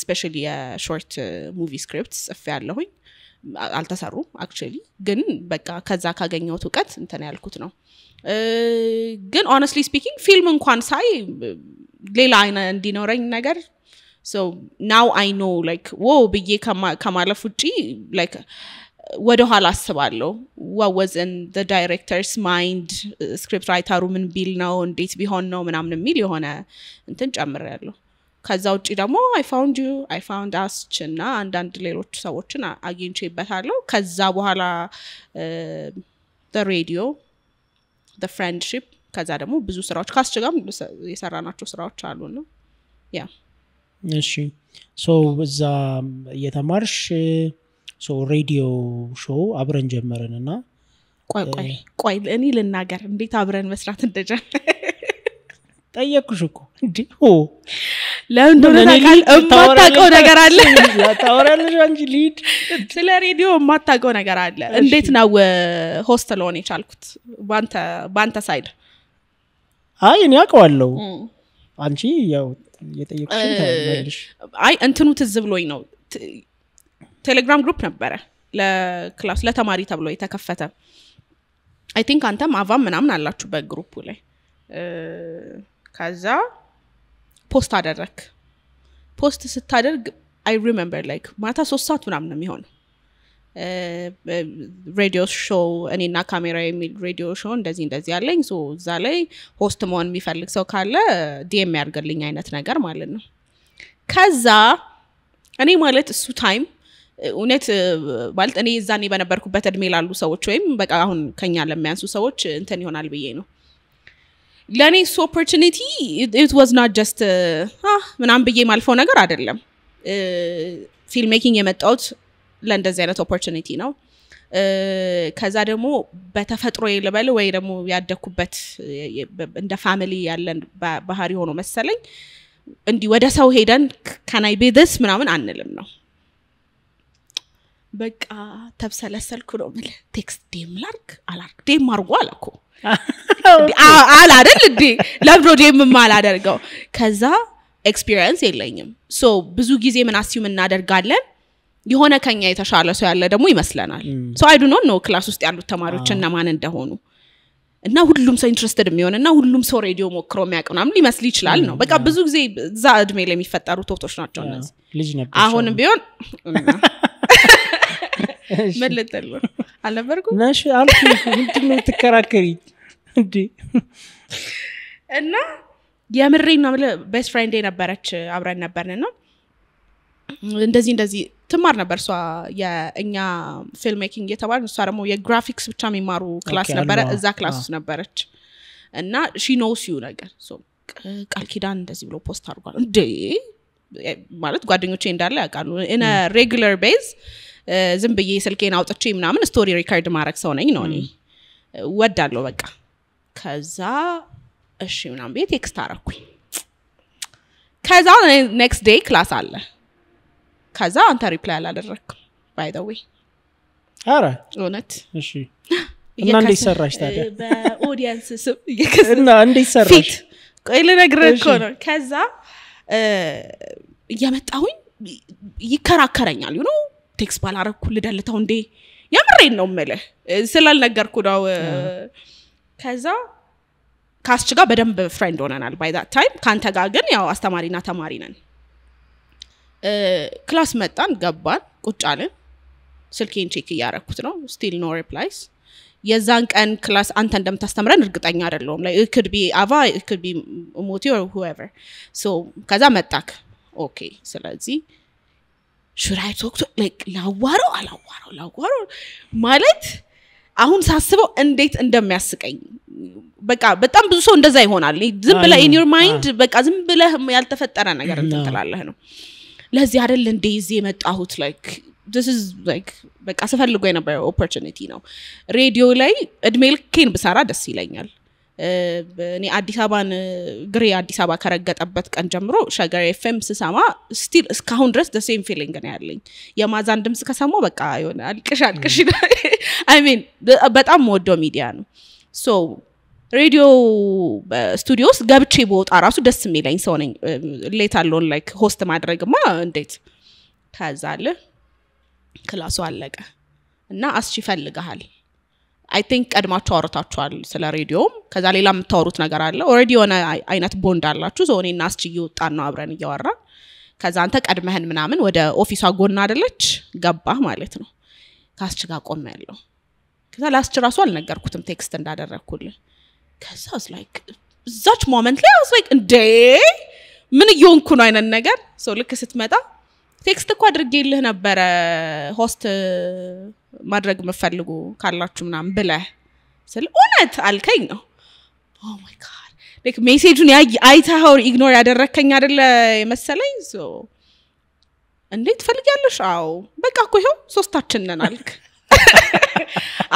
ስፔሻሊ የሾርት ሙቪ ስክሪፕትስ ጽፌያለሁኝ አልተሰሩም actually ግን በቃ ከዛ ካገኘሁት ዕውቀት እንትን ያልኩት ነው ግን honestly speaking ፊልም እንኳን ሳይ ሌላ አይነ እንዲኖረኝ ነገር so now I know like wow ብዬ ከማለፍ ውጪ like ወደ ኋላ አስባለሁ what was in the director's mind script writer ምን ቢል ነው እንዴት ቢሆን ነው ምናምን የሚል የሆነ እንትን ጨምሬያለሁ ከዛ ውጪ ደግሞ I found us እና አንዳንድ ሌሎች ሰዎችን አግኝቼበታለሁ ከዛ በኋላ the radio the friendship ከዛ ደግሞ ብዙ ስራዎች ካስቸጋም የሰራናቸው ስራዎች አሉና ያ እሺ so እዛ የተማርሽ so radio show አብረን ጀመረንና ቆይ እኔ ልናገር እንዴት አብረን መስራት እንደጀመረ ጠየቅኩሽ እኮ እንዴ ለምን የማታውቀው ነገር አለ ታወራለሽ አንቺ ሊድ ስለ ሬዲዮ የማታውቀው ነገር አለ እንዴት ነው ሆስቴል ሆነ ይቻልኩት ባንተ ሳይድ አይ እኔ አውቀዋለሁ አንቺ ያው የጠየቅሽኝ ታያለሽ አይ እንትኑ ትዝ ብሎኝ ነው ቴሌግራም ግሩፕ ነበረ ለክላስ ለተማሪ ተብሎ የተከፈተ I think አንተም አቫም ምናምን አላችሁ በግሩፑ ላይ ከዛ ፖስት አደረክ ፖስት ስታደርግ I remember like ማታ 3 ሰዓት ምናምን ነው የሚሆነው ሬዲዮ ሾው እኔና ካሜራ የሚል ሬዲዮ ሾው እንደዚህ ያለኝ ሶ እዛ ላይ ሆስት መሆን የሚፈልግ ሰው ካለ ዲኤም ያርገልኝ አይነት ነገር ማለት ነው ከዛ እኔ ማለት እሱ ታይም እውነት ማለት እኔ እዛኔ በነበርኩበት እድሜ ላሉ ሰዎች ወይም በቃ አሁን ከኛ ለሚያንሱ ሰዎች እንትን ይሆናል ብዬ ነው ለኔ ሶ ኦፖርቹኒቲ it was not just ምናምን ብዬ ማልፈው ነገር አይደለም ፊልም ሜኪንግ የመጣሁት ለእንደዚህ አይነት ኦፖርቹኒቲ ነው ከዛ ደግሞ በተፈጥሮ ይልበል ወይ ደግሞ ያደኩበት እንደ ፋሚሊ ያለን ባህሪ ሆኖ መሰለኝ እንዲ ወደ ሰው ሄደን ካናይ ቤደስ ምናምን አንልም ነው በቃ ተብሰለሰልኩ ነው ማለት ቴክስት ዴም አላርክ ዴም አርጓ አለኩ አላ አይደል እንዴ ለብሮ ዴም ማላደርገው ከዛ ኤክስፒሪየንስ የለኝም ሶ ብዙ ጊዜ ምን አስዩም እናደርጋለን የሆነ ከኛ የተሻለ ሰው ያለ ደግሞ ይመስለናል ሶ አይ ዱ ኖት ኖ ክላስ ውስጥ ያሉት ተማሪዎች እና ማን እንደሆኑ እና ሁሉም ሰው ኢንትረስትድ የሚሆንና ሁሉም ሰው ሬዲዮ ሞክሮ የሚያቀናም ሊመስል ይችላል ነው በቃ ብዙ ጊዜ ዛ እድሜ ላይ የሚፈጠሩ ቶቶች ናቸው እነዚህ ልጅ ነበር አሁንም ቢሆን መለጠሉ አልነበርኩ ነሽ አልኩ ምንድነው ተከራከሪ እንዴ እና የምሬና ቤስት ፍሬንድ ነበረች አብረን ነበርና እንደዚህ ትማር ነበር ሷ የኛ ፊልም ሜኪንግ የተባለ እሷ ደግሞ የግራፊክስ ብቻ የሚማሩ ክላስ ነበር እዛ ክላስ ውስጥ ነበረች እና she knows you ነገር ሶ ቃል ኪዳን እንደዚህ ብሎ ፖስት አድርጓል እንዴ ማለት ጓደኞቼ እንዳለ ያውቃሉ in a regular base ዝም ብዬ ስልኬን አውጥቼ ምናምን ስቶሪ ሪከርድ ማድረግ ሰው ነኝ ነው እኔ ወዳለው በቃ ከዛ እሺ ምናምን ቤት ቴክስት አረኩኝ ከዛ next day ክላስ አለ ከዛ አንተ ሪፕላይ አላደረክም by the way አረ እውነት እሺ እና እንዴት ሰራሽ ታዲያ በኦዲየንስ ስም እና እንዴት ሰራሽ ቆይ ልነግርህ እኮ ነው ከዛ እየመጣሁኝ ይከራከረኛል you know ቴክስት ባላረኩ ልደልተው እንዴ የምሬን ነው የምልህ ስላልነገርኩ ነው ከዛ ካስች ጋር በደንብ ፍሬንድ ሆነናል by that time ካንተ ጋር ግን ያው አስተማሪና ተማሪ ነን ክላስ መጣን ገባን ቁጭ አለን ስልኬን ቼክ ያረኩት ነው still no replies የዛን ቀን ክላስ አንተ እንደምታስተምረን እርግጠኛ አይደለሁም like it could be Ava it could be Moti or whoever so ከዛ መጣክ okay ስለዚህ should I talk to like ላዋራው ማለት አሁን ሳስበው እንዴት እንደሚያስቀኝ በቃ በጣም ብዙ ሰው እንደዛ ይሆናል ዝም ብለህ in your mind በቃ ዝም ብለህ ያልተፈጠረ ነገር እንትላለህ ነው ለዚህ አይደል እንደዚህ የመጣሁት like this is like በቃ ስፈልገው የነበረ opportunity ነው ሬዲዮ ላይ እድሜልኬን ብሰራ ደስ ይለኛል እኔ አዲስ አበባን ግሬ አዲስ አበባ ከረገጠበት ቀን ጀምሮ ሸገር ኤፍኤም ስሰማ still እስካሁን ድረስ the same feeling ነው ያለኝ የማዛን ድምጽ ከሰማው በቃ ይሆነ አልቅሽ I mean በጣም ወዶ ሚዲያ ነው so ሬዲዮ ስቱዲዮስ ገብቼ ቦጣ ራሱ ደስ የሚለኝ ሰው ነኝ ሌታሎን like host ማድረግማ እንዴት ካዛለ ክላሱ አለቀ እና አስቺ ፈልጋል I think ቀድማችሁ አውርታችኋል ስለ ሬዲዮም ከዛ ሌላ የምታወሩት ነገር አለ already ሆነ አይነት ቦንድ አላችሁ ዞኔና አስቺ ይወጣን ነው አብረን እያወራ ከዛ አንተ ቀድመህን ምናምን ወደ ኦፊሷ ጎና አይደለች ገባህ ማለት ነው ካስቺ ጋር ቆመያለሁ ከዛ ላስቺ ራሱ አልነገርኩትም ቴክስት እንዳደረኩልህ ከዛ was like such moment ላይ I was like እንዴ ምን ይሆንኩ ነው አይነት ነገር so ልክ ስትመጣ ቴክስት እኮ አድርጌልህ ነበር ሆስት ማድረግ መፈልጉ ካላችሁ ምናምን ብለህ ስለ እውነት አልከኝ ነው oh my god like ሜሴጁን አይታው ኢግኖር ያደረከኝ አይደለ የመሰለኝ so እንዴት ፈልጊያለሽ አው በቃ እኮ ይሄው ሶስታችን ነን አልክ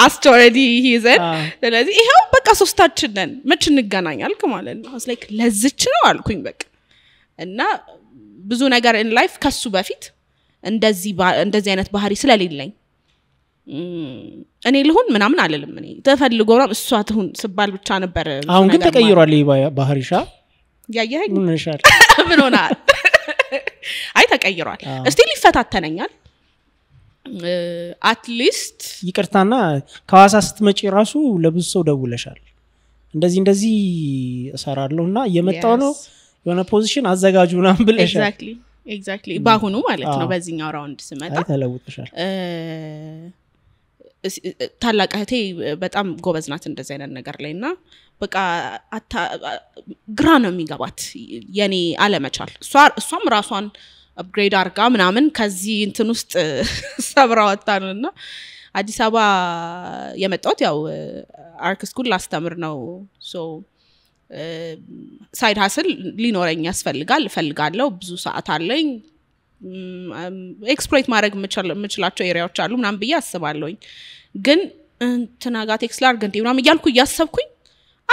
asked already he said ስለዚህ ይሄው በቃ ሶስታችን ነን መች እንገናኛልክ ማለት ነው I was like ለዝች ነው አልኩኝ በቃ እና ብዙ ነገር in life ከሱ በፊት እንደዚህ አይነት ባህሪ ስለሌለኝ እኔ ልሁን ምናምን አለልም እኔ ተፈልጎ ነው እሷ ትሁን ስባል ብቻ ነበር አሁን ግን ተቀይሯል ባህሪሻ ያያየኝ ምንሻል ምን ሆናል አይ ተቀይሯል እስቲ ሊፈታተነኛል at least ይቅርታና ከዋሳ ስትመጪ ራሱ ለብዙ ሰው ደውለሻል እንደዚህ እሰራለሁና እየመጣው ነው የሆነ ፖዚሽን አዘጋጁ ምናምን ብለሻል exactly ባሁኑ ማለት ነው በዚህኛው ራውንድ ስመጣ አይ ተለውጥሻል ታላቅ እህቴ በጣም ጎበዝ ናት እንደዚህ አይነት ነገር ላይና በቃ ግራ ነው የሚገባት የኔ አለመቻል እሷም ራሷን አፕግሬድ አርጋ ምናምን ከዚህ እንትን ውስጥ ሰብራውታልና አዲስ አበባ የመጣሁት ያው አርክ ስኩል ላስተምር ነው ሶ ሳይድ ሀስል ሊኖረኝ ያስፈልጋል ፈልጋለሁ ብዙ ሰዓት አለኝ ኤክስፕሎይት ማድረግ የምችላቸው ኤሪያዎች አሉ ምናምን ብዬ አስባለሁኝ ግን ተናጋ ቴክስት ላርግ እንዴ ምናምን እያልኩ እያሰብኩኝ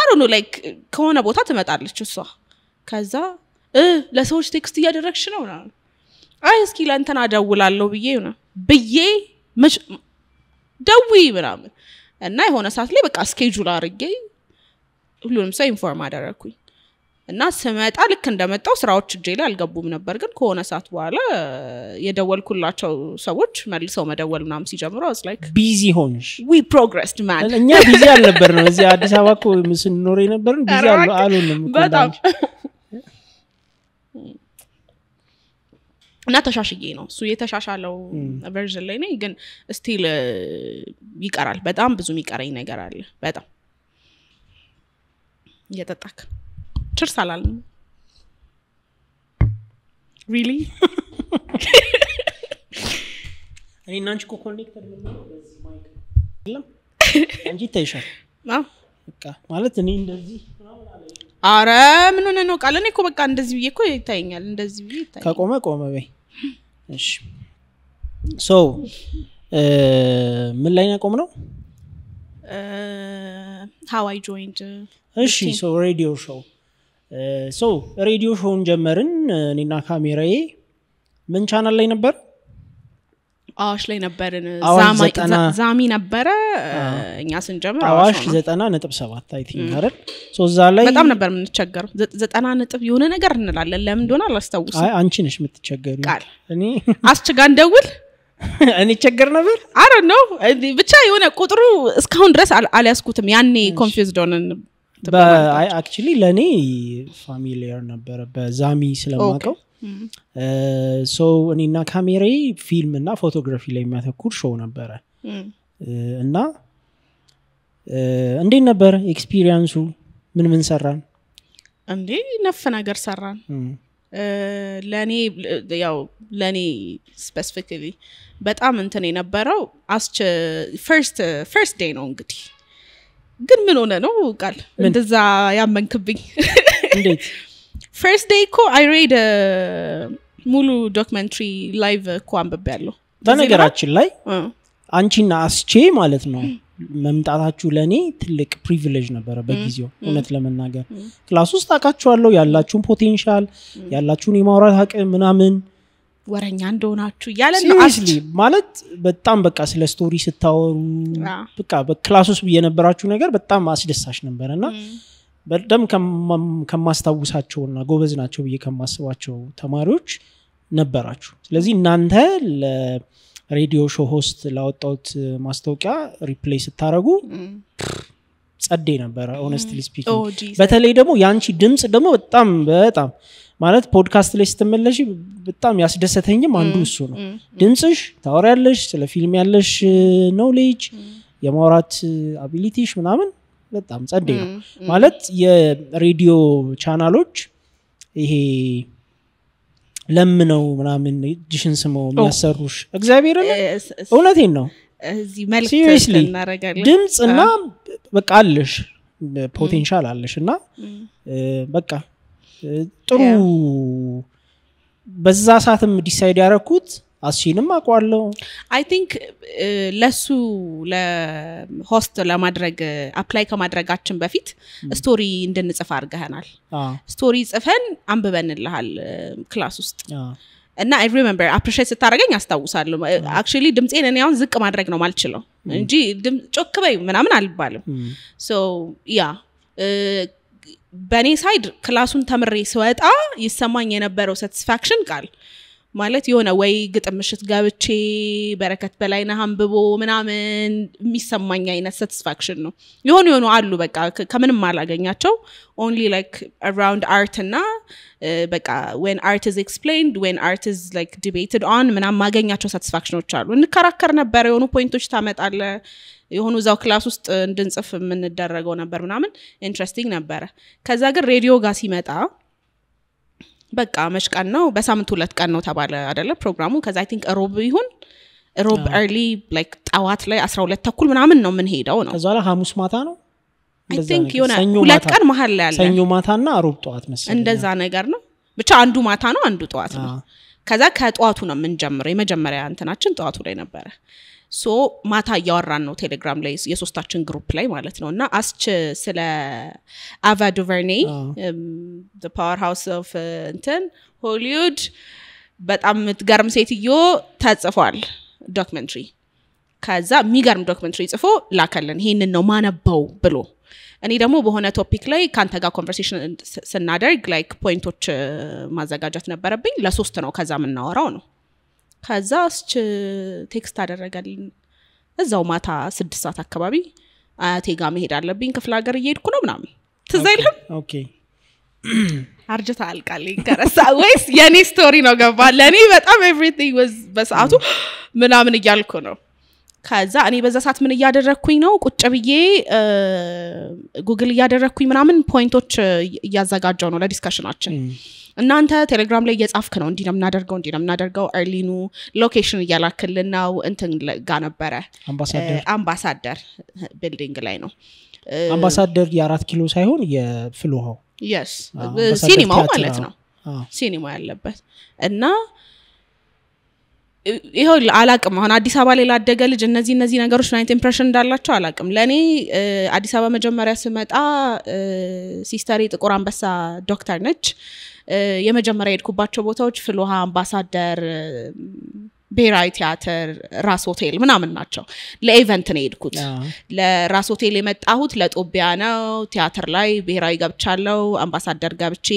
I don't know like ከሆነ ቦታ ትመጣለች እሷ ከዛ ለሰዎች ቴክስት እያደረግሽ ነው ምናምን አይ እስኪ ለእንተና ደውላለሁ ብዬ ደውይ ምናምን እና የሆነ ሰዓት ላይ በቃ ስኬጁል አድርጌ ሁሉንም ሰው ኢንፎርም አደረኩኝ እና ስመጣ ልክ እንደመጣው ስራዎች እጄ ላይ አልገቡም ነበር ግን ከሆነ ሰዓት በኋላ የደወልኩላቸው ሰዎች መልሰው መደወል ምናምን ሲጀምሩ I was like busy ሆንሽ we progressed man እኛ ቢዚ አልነበርንም እዚህ አዲስ አበባ እኮ ስንኖር የነበርን ቢዚ አልሆንም በጣም እና ተሻሽዬ ነው እሱ የተሻሻለው ቨርዥን ላይ ነኝ ግን ስቲል ይቀራል በጣም ብዙ የሚቀረኝ ነገር አለ በጣም እየጠጣክ ችርስ አላልንም really እኔና አንቺ እኮ ኮኔክተድ ነው በዚህ ማይክ አይደለም አንቺ ታይሻል በቃ ማለት እኔ እንደዚህ አረ ምን ሆነ ነው ቃል እኔ እኮ በቃ እንደዚህ ብዬ እኮ ይታየኛል እንደዚህ ብዬ ይታየኛል ቆመ በይ እሺ so ምን ላይ ነው ቆምነው how I joined እሺ so radio show so radio show ጀመርን እኔና ካሜራዬ ምን ቻናል ላይ ነበር አዋሽ ላይ ነበርን ዛሚ ነበረ እኛ ስንጀምር አዋሽ 90.7 አይ ቲንክ አይደል ሶ እዛ ላይ በጣም ነበር የምንቸገረው 90 ነጥብ የሆነ ነገር እንላለን ለምን እንደሆነ አላስታውስም አይ አንቺ ነሽ የምትቸገሪው እኔ አስቸጋ እንደውል እኔ ቸገር ነበር I don't know ብቻ የሆነ ቁጥሩ እስካሁን ድረስ አልያዝኩትም ያኔ ኮንፊውዝድ ሆነን አይ actually ለኔ ፋሚሊየር ነበር በዛሚ ስለማቀው so እኔና ካሜራዬ ፊልም እና ፎቶግራፊ ላይ የሚያተኩር ሾው ነበር እና እንዴት ነበር ኤክስፒሪየንሱ ምን ሰራን እንዴ ነፍ ነገር ሰራን ለኔ specifically በጣም እንትን የነበረው first day ነው እንግዲህ ግን ምን ሆነ ነው ቃል እንደዛ ያመንክብኝ እንዴት first day ko I read ሙሉ ዶክመንተሪ ላይቭ እኮ አንብቤያለሁ በነገራችን ላይ አንቺና አስቼ ማለት ነው መምጣታችሁ ለኔ ትልቅ ፕሪቪሌጅ ነበር በጊዜው እውነት ለመናገር ክላስ ውስጥ አቃችኋለሁ ያላችሁን ፖቴንሻል ያላችሁን የማውራት አቅም ምናምን ወረኛ እንደሆናችሁ ያለን ነው seriously ማለት በጣም በቃ ስለ ስቶሪ ስታወሩ በቃ በክላስ ውስጥ የነበራችሁ ነገር በጣም አስደሳች ነበርና በደም ከማስታውሳቸውና ጎበዝ ናቸው ብዬ ከማስባቸው ተማሪዎች ነበራችሁ ስለዚህ እናንተ ለሬዲዮ ሾው ሆስት ላወጣውት ማስታወቂያ ሪፕሌይ ስታረጉ ጸዴ ነበር honestly speaking በተለይ ደግሞ ያንቺ ድምጽ ደግሞ በጣም ማለት ፖድካስት ላይ ስትመለሺ በጣም ያስደሰተኝም አንዱ እሱ ነው ድምጽሽ ታወሪያለሽ ስለ ፊልም ያለሽ ኖሌጅ የማውራት አቢሊቲሽ ምናምን በጣም ጸዴ ነው ማለት የሬዲዮ ቻናሎች ይሄ ለምነው ምናምን ዲሽን ስመው የሚያሰሩሽ እግዚአብሔርን እውነቴን ነው እዚህ መልክት እናረጋለን ድምጽና በቃ አለሽ ፖቴንሻል አለሽና በቃ ጥሩ በዛ ሰዓትም ዲሳይድ ያረኩት አስቺንም አቋለው I think ለሱ ለሆስት ለማድረግ አፕላይ ከማድረጋችን በፊት ስቶሪ እንድንጽፍ አድርገናል ስቶሪ ጽፈን አንብበንልሃል ክላስ ውስጥ እና I remember appreciate ስታረጋኝ አስታውሳለሁ actually ድምጼን እኔ አሁን ዝቅ ማድረግ ነው ማልችለው እንጂ ጮክ በይ ምናምን አልባልም so yeah በኔ ሳይድ ክላሱን ተምሬ ስወጣ ይሰማኝ የነበረው satisfaction ቃል ማለት የሆነ ወይ ግጥም ምሽት ጋብቼ በረከት በላይና አንብቦ ምናምን የሚሰማኝ አይነት satisfaction ነው የሆኑ አሉ በቃ ከምንም አላገኛቸው only like around art እና በቃ when art is explained when art is like debated on ምናምን ማገኛቸው satisfactionዎች አሉ እንከራከር ነበር የሆኑ ፖይንቶች ታመጣለ የሆኑ ዛው ክላስ ውስጥ እንድንጽፍ ምን እንደረገው ነበር ምናምን ኢንትረስቲንግ ነበር ከዛ ግን ሬዲዮ ጋር ሲመጣ በቃ መሽቃን ነው በሳምንት 2 ቀን ነው ተባለ አይደለ ፕሮግራሙ ከዛ I think ሮብ early like ጣዋት ላይ 12 ተኩል ምናምን ነው ምን ሄዳው ነው ከዛ ላይ ሐሙስ ማታ ነው I think የሆነ 2 ቀን መሃል ላይ ያለ ሰኞ ማታና ሮብ ጣዋት መሰለኝ እንደዛ ነገር ነው ብቻ አንዱ ማታ ነው አንዱ ጣዋት ነው ከዛ ከጧቱ ነው ምን ጀምረው የመጀመሪያ እንትናችን ጣዋቱ ላይ ነበር ሶ ማታ ያወራን ነው ቴሌግራም ላይ የሶስታችን ግሩፕ ላይ ማለት ነውና አስች ስለ አቫ ዱቨርኔ the powerhouse of እንትን ሆሊውድ በጣም ምትገርም ሴትዮ ተጽፏል ዶክመንተሪ ከዛ ሚገርም ዶክመንተሪ ጽፎ ላከልን ይሄንን ነው ማነበው ብሎ እኔ ደግሞ በሆነ ቶፒክ ላይ ካንተ ጋር ኮንቨርሴሽን ስናደርግ ላይክ ፖይንቶች ማዘጋጀት ነበረብኝ ለሶስት ነው ከዛ ምናወራው ነው ከዛ አስች ቴክስት አደረጋልኝ እዛው ማታ 6 ሰዓት አካባቢ አያቴ ጋር መሄድ አለብኝ ክፍለ ሀገር እየሄድኩ ነው ምናምን ትዘይልም ኦኬ አርጀታ አልቃለኝ ከረሳ ወይስ የኔ ስቶሪ ነው ገባ ለኔ በጣም everything was በሰዓቱ ምናምን እያልኩ ነው ከዛ እኔ በዛ ሰዓት ምን ያደረኩኝ ነው ቁጭ ብዬ ጉግል ያደረኩኝ ምናምን ፖይንቶች ያዘጋጀው ነው ለዲስከሽናችን እናንተ ቴሌግራም ላይ እየጻፍክ ነው እንዲና ምናደርገው አርሊኑ ሎኬሽን እያላክልን ነው እንትን ጋር ነበረ አምባሳደር ቢልዲንግ ላይ ነው አምባሳደር የ4 ኪሎ ሳይሆን የፍሎሃው yes ሲኒማው ማለት ነው ሲኒማ ያለበት እና ይሄው አላቅም አሁን አዲስ አበባ ላይ ላደገ ልጅ እነዚህ ነገሮች ናይት ኢምፕሬሽን እንዳላቸው አላቅም ለኔ አዲስ አበባ መጀመሪያ ስመጣ ሲስተሪ ጥቁር አንበሳ ዶክተር ነች የመጀመሪያ ሄድኩባቸው ቦታዎች ፍልውሃ አምባሳደር ብሔራዊ ቲያትር ራስ ሆቴል ምናምን ናቸው ለኢቨንት ነው ሄድኩት ለራስ ሆቴል የመጣሁት ለጦቢያ ነው ቲያትር ላይ ብሔራዊ ገብቻለሁ አምባሳደር ገብቼ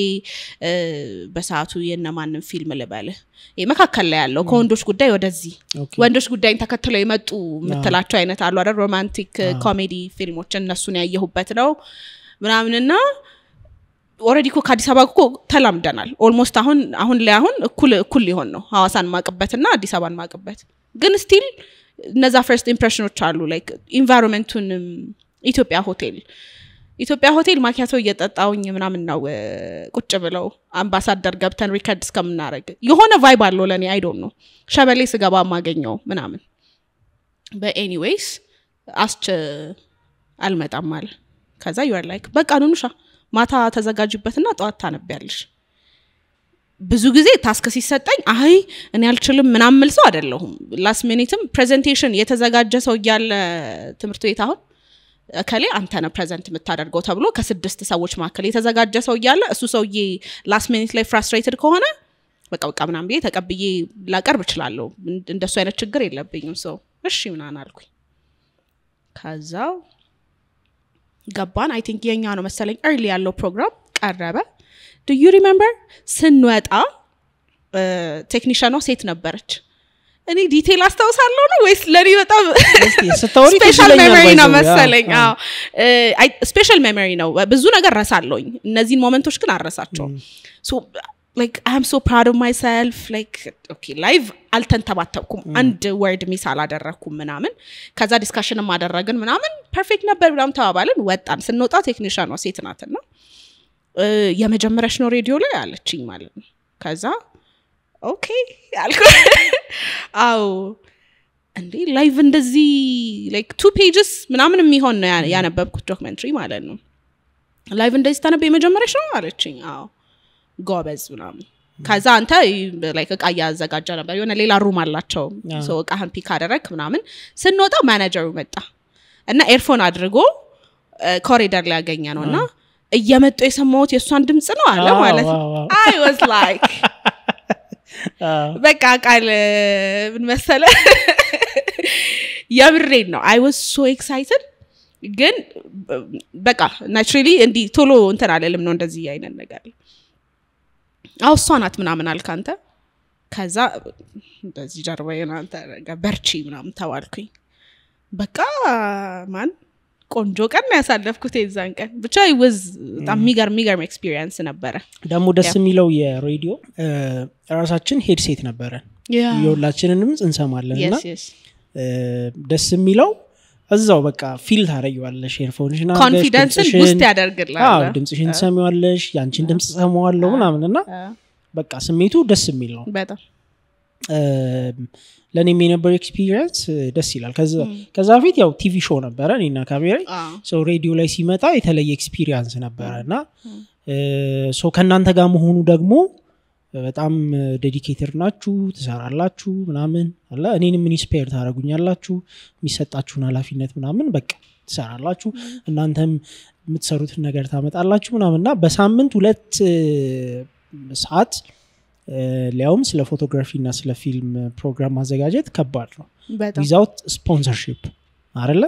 በሰዓቱ የነማንን ፊልም ልበል የመካከል ላይ ያለው ከወንዶች ጉዳይ ወደዚህ ወንዶች ጉዳይን ተከትለው የመጡ ምትላቸው አይነት አሉ አይደል ሮማንቲክ ኮሜዲ ፊልሞች እነሱን ያየሁበት ነው ምናምንና ኦሬዲ ኮ ከአዲስ አበባ ኮ ተላምደናል ኦልሞስት አሁን ላይ እኩል ሊሆን ነው ሐዋሳን ማቀበትና አዲስ አበባን ማቀበት ግን ስቲል እነዛ ፈርስት ኢምፕሬሽኖች አሉ ላይክ ኢንቫይሮንመንቱን ኢትዮጵያ ሆቴል ማኪያቶ እየጠጣውኝ ምናምን ነው ቁጭ ብለው አምባሳደር ገብተን ሪከርድ እስከምናረግ የሆነ ቫይብ አለው ለኔ አይ ዶንት ኖ ሸበሌ ስገባ ማገኘው ምናምን በኤኒዌይስ አልመጣም ማለት ከዛ you are like በቃ ኑኑሻ ማታ ተዘጋጅበትና ጧት ታነብያለሽ ብዙ ጊዜ ታስክ ሲሰጠኝ አይ እኔ አልችልም ምናምን መልሰው አይደለሁም ላስት ሚኒትም ፕሬዘንቴሽን የተዘጋጀ ሰው ያለ ትምርት ቤት አሁን ከሌ አንተ ነው ፕሬዘንት የምታደርገው ተብሎ ከ6 ሰዎች ማከለ የተዘጋጀ ሰው ያለ እሱ ሰውዬ ላስት ሚኒት ላይ ፍራስትሬትድ ከሆነ በቃ ምናምን ብዬ ተቀብዬ ላቀርብ እችላለሁ እንደሱ አይነት ችግር የለብኝም ሰው እሺ ምናምን አልኩኝ ከዛው ገባን አይ ቲንክ የኛ ነው መሰለኝ early ያለው ፕሮግራም ቀረበ do you remember ስንወጣ ቴክኒሻኗ ሴት ነበረች እኔ ዲቴል አስተውሳለሁ ነው ወይስ ለኔ በጣም ስፔሻል ሜሞሪ ነው መሰለኝ አይ ስፔሻል ሜሞሪ ነው ብዙ ነገር ረሳለሁኝ እነዚህን ሞመንቶች ግን አረሳቸውም so like I am so proud of myself like okay live አልተንተባተብኩም አንድ ወርድ ሚስ አላደረኩም ምናምን ከዛ ዲስካሽንም አደረግን ምናምን ፐርፌክት ነበር ብላም ተባባልን ወጣን ስንወጣ ቴክኒሻኗ ሴት ናትና የመጀመሪያሽ ነው ሬዲዮ ላይ አለችኝ ማለት ነው ከዛ ኦኬ አልኩ አው እንዴ ላይቭ እንደዚህ like 2 pages ምናምን የሚሆን ነው ያነበብኩት ዶክመንተሪ ማለት ነው ላይቭ እንደዚህ ታነብ የመጀመሪያሽ ነው አለችኝ አው ጎበዝ ምናምን ከዛ አንተ like እቃ ያዘጋጃ ነበር የሆነ ሌላ ሩም አላቸው ሶ እቃህን ፒክ አደረክ ምናምን ስንወጣ ማኔጀሩ መጣ እና ኤርፎን አድርጎ ኮሪደር ላይ ያገኘ ነውና እየመጡ የሰማሁት የሷን ድምጽ ነው አለ ማለት I was like በቃ ቃል ምን መሰለ ያብሬን ነው I was so excited ግን በቃ naturally እንዲ ቶሎ እንትን አለልም ነው እንደዚህ አይነት ነገር አውሷናት ምናምን አልካንተ ከዛ እንደዚህ ጀርባዬን አንተ በርቺ ምናምን ተዋልኩኝ በቃ ማን ቆንጆ ቀን ያሳለፍኩት የዛን ቀን ብቻ it was በጣም የሚገርም ኤክስፒሪየንስ ነበረ ደሞ ደስ የሚለው የሬዲዮ ራሳችን ሄድሴት ነበረ የሁላችንንም እንሰማለንና ደስ የሚለው እዛው በቃ ፊል ታረጋለሽ ኤርፎንሽና ኮንፊደንስን ቡስት ያደርግልሃል ድምጽሽን ትሰሚዋለሽ ያንቺን ድምጽ ሰማዋለሁ ምናምንና በቃ ስሜቱ ደስ የሚል ነው በጣም ለኔ የነበረው ኤክስፒሪየንስ ደስ ይላል ከዛ በፊት ያው ቲቪ ሾው ነበረ እኔና ካሜራ ሶ ሬዲዮ ላይ ሲመጣ የተለየ ኤክስፒሪየንስ ነበረና ሶ ከናንተ ጋር መሆኑ ደግሞ በጣም ዴዲኬትድ ናችሁ ተሰራላችሁ ምናምን አለ እኔንም ኢንስፓየር ታረጉኛላችሁ የሚሰጣችሁን ኃላፊነት ምናምን በቃ ተሰራላችሁ እናንተም የምትሰሩት ነገር ታመጣላችሁ ምናምንና በሳምንት 2 ሰዓት ሊያውም ስለ ፎቶግራፊና ስለ ፊልም ፕሮግራም ማዘጋጀት ከባድ ነው without sponsorship አይደለ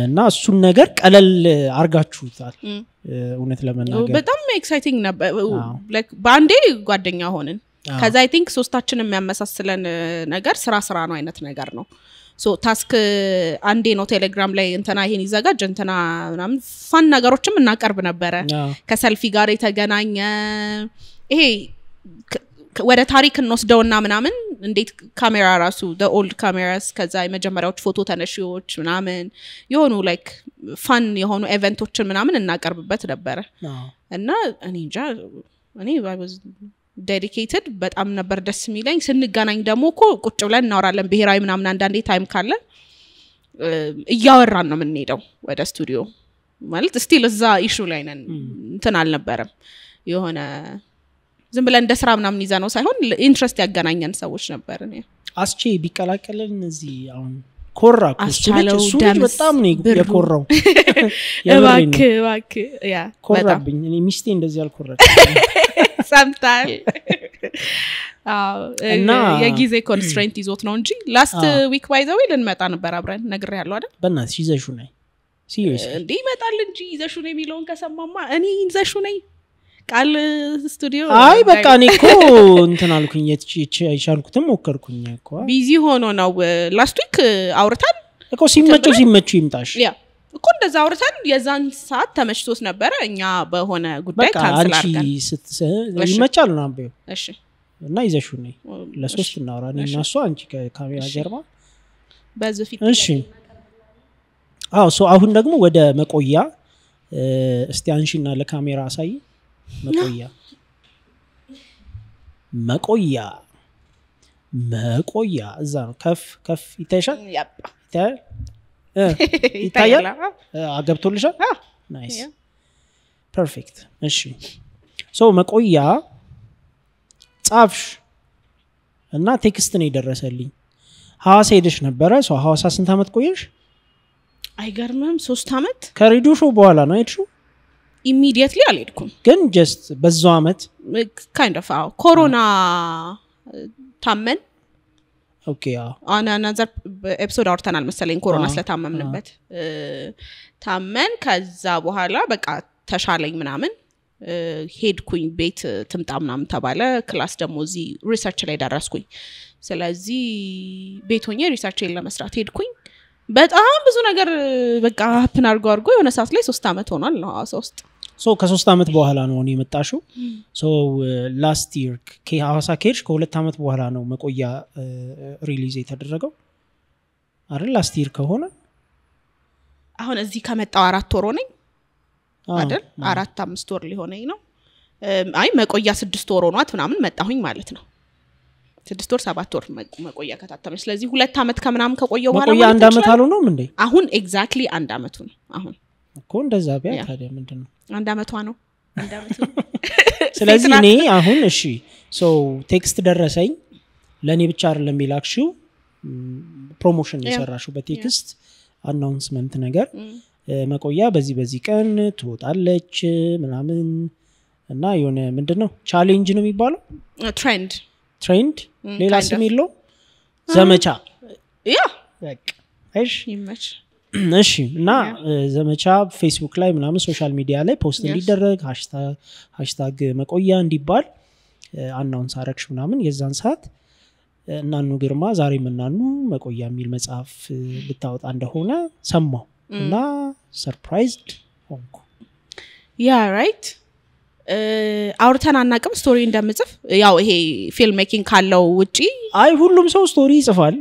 እና እሱን ነገር ቀለል አርጋችሁታል እውነት ለመናገር በጣም ኤክሳይቲንግ ነበር like ባንዴ ጓደኛ ሆነን ከዛ I think ሶስታችንም የሚያመሳስለን ነገር ስራ ነው አይነት ነገር ነው ሶ ታስክ አንዴ ነው ቴሌግራም ላይ እንትና ይሄን ይዘጋጅ እንትና ምናምን ፋን ነገሮችም እናቀርብ ነበር ከሰልፊ ጋር የተገናኘ ይሄ ወደ ታሪክ እንወስደውና ምናምን እንዴት ካሜራ ራሱ the old cameras ከዛ የመጀመሪያዎች ፎቶ ተነሺዎች ምናምን የሆኑ like fun የሆኑ ኢቨንቶችን ምናምን እናቀርብበት ነበር እና እኔ I was dedicated በጣም ነበር ደስ የሚለኝ ስንገናኝ ደግሞ ቁጭ ብለን እናወራለን ብሔራዊ ምናምን አንዳንዴ ታይም ካለ እያወራን ነው የምንሄደው ወደ ስቱዲዮ ማለት ስቲል እዛ ኢሹ ላይ ነን እንትን አልነበረም የሆነ ዝም ብለን እንደ ስራ ምናምን ይዛ ነው ሳይሆን ኢንትረስት ያገናኘን ሰዎች ነበር አስቼ ቢቀላቀልን እዚህ አሁን ኮራኩ አስቻለው እሱ ደምስ በጣም ነው የኮራው እባክህ ያ ኮራብኝ እኔ ሚስቴ እንደዚህ አልኮራች ሰምታል እና የጊዜ ኮንስትሬንት ይዞት ነው እንጂ ላስት ዊክ ባይ ዘ ዌይ ልንመጣ ነበር አብረን ነግሬያለሁ አይደል በእናትሽ ይዘሹ ነኝ ሲሪየስሊ እንዴ ይመጣል እንጂ ይዘሹ ነኝ የሚለውን ከሰማማ እኔ ይዘሹ ነኝ ቃል ስቱዲዮ አይ በቃ እኔ እኮ እንትን አልኩኝ አይቻልኩትም ሞከርኩኝ እኮ ቢዚ ሆኖ ነው ላስት ዊክ አውርተን እኮ ሲመቸው ይምጣሽ ያ እኮ እንደዛ አውርተን የዛን ሰዓት ተመችቶት ነበር እኛ በሆነ ጉዳይ ካንሰል አድርገን ይመቻል ነው አምበው እሺ እና ይዘሹ ነኝ ለሶስት እናወራ እና እሱ አንቺ ከካሜራ ጀርባ በዚህ እሺ ሶ አሁን ደግሞ ወደ መቆያ እስቲ አንሺና ለካሜራ አሳይ መቆያ እዛ ነው ከፍ ይታያል ይታያል አገብቶልሻል ናይስ ፐርፌክት እሺ ሶ መቆያ ጻፍሽ እና ቴክስት ነው ይደረሰልኝ ሐዋሳ ሄደሽ ነበር ሶ ሐዋሳ ስንት አመት ቆየሽ አይገርምም 3 አመት ከሬዲዮ ሾው በኋላ ነው አይደል ኢሚዲየትሊ አልሄድኩም ግን ጀስት በዛው አመት kind of ኮሮና ታመን ኦኬ another episode አውርተናል መሰለኝ ኮሮና ስለታመምንበት ታመን ከዛ በኋላ በቃ ተሻለኝ ምናምን ሄድኩኝ ቤት ትምጣ ምናምን ተባለ ክላስ ደግሞ እዚህ ሪሰርች ላይ ደረስኩኝ ስለዚህ ቤት ሆኜ ሪሰርችን ለመስራት ሄድኩኝ በጣም ብዙ ነገር በቃ ሀፕን አድርጎ የሆነ ሰዓት ላይ 3 አመት ሆኗል ነው ሐዋሳ ሶ ከ3 አመት በኋላ ነው እኔ የመጣሽው ሶ ላስት ይር ከሐዋሳ ከሄድሽ ከ2 አመት በኋላ ነው መቆያ ሪሊዝ የተደረገው አይደል ላስት ይር ከሆነ አሁን እዚህ ከመጣው 4 ወር ሆነኝ አይደል 4-5 ወር ሊሆነኝ ነው አይ መቆያ 6 ወር ሆኗት ምናምን መጣሁኝ ማለት ነው 6 ወር 7 ወር መቆያ ከታተመች ስለዚህ 2 አመት ከምናምን ከቆየው በኋላ መቆያ 1 አመት አልሆነም እንዴ አሁን ኤግዛክትሊ 1 አመቱ ነው አሁን እኮ እንደዛ ቢያ ታዲያ ምንድነው 1 አመቷ ነው 1 አመቱ ስለዚህ እኔ አሁን እሺ ሶ ቴክስት ደረሰኝ ለኔ ብቻ አይደለም የሚላክሽው ፕሮሞሽን የሰራሽው በቴክስት አናውንስመንት ነገር መቆያ በዚህ ቀን ትወጣለች ምናምን እና የሆነ ምንድነው ቻሌንጅ ነው የሚባለው ትሬንድ ሌላ ስም የለው ዘመቻ ያ በቃ እሺ እና ዘመቻ ፌስቡክ ላይ ምናምን ሶሻል ሚዲያ ላይ ፖስት እንዲደረግ ሃሽታግ መቆያ እንዲባል አናውንስ አረክሽ ምናምን የዛን ሰዓት እናኑ ግርማ ዛሬ ምናኑ መቆያ የሚል መጽሐፍ ልታወጣ እንደሆነ ሰማው እና ሰርፕራይዝድ ሆንኩ ያ ራይት አውርተን አናቅም ስቶሪ እንደምጽፍ ያው ይሄ ፊልም ሜኪንግ ካለው ውጪ አይ ሁሉም ሰው ስቶሪ ይጽፋል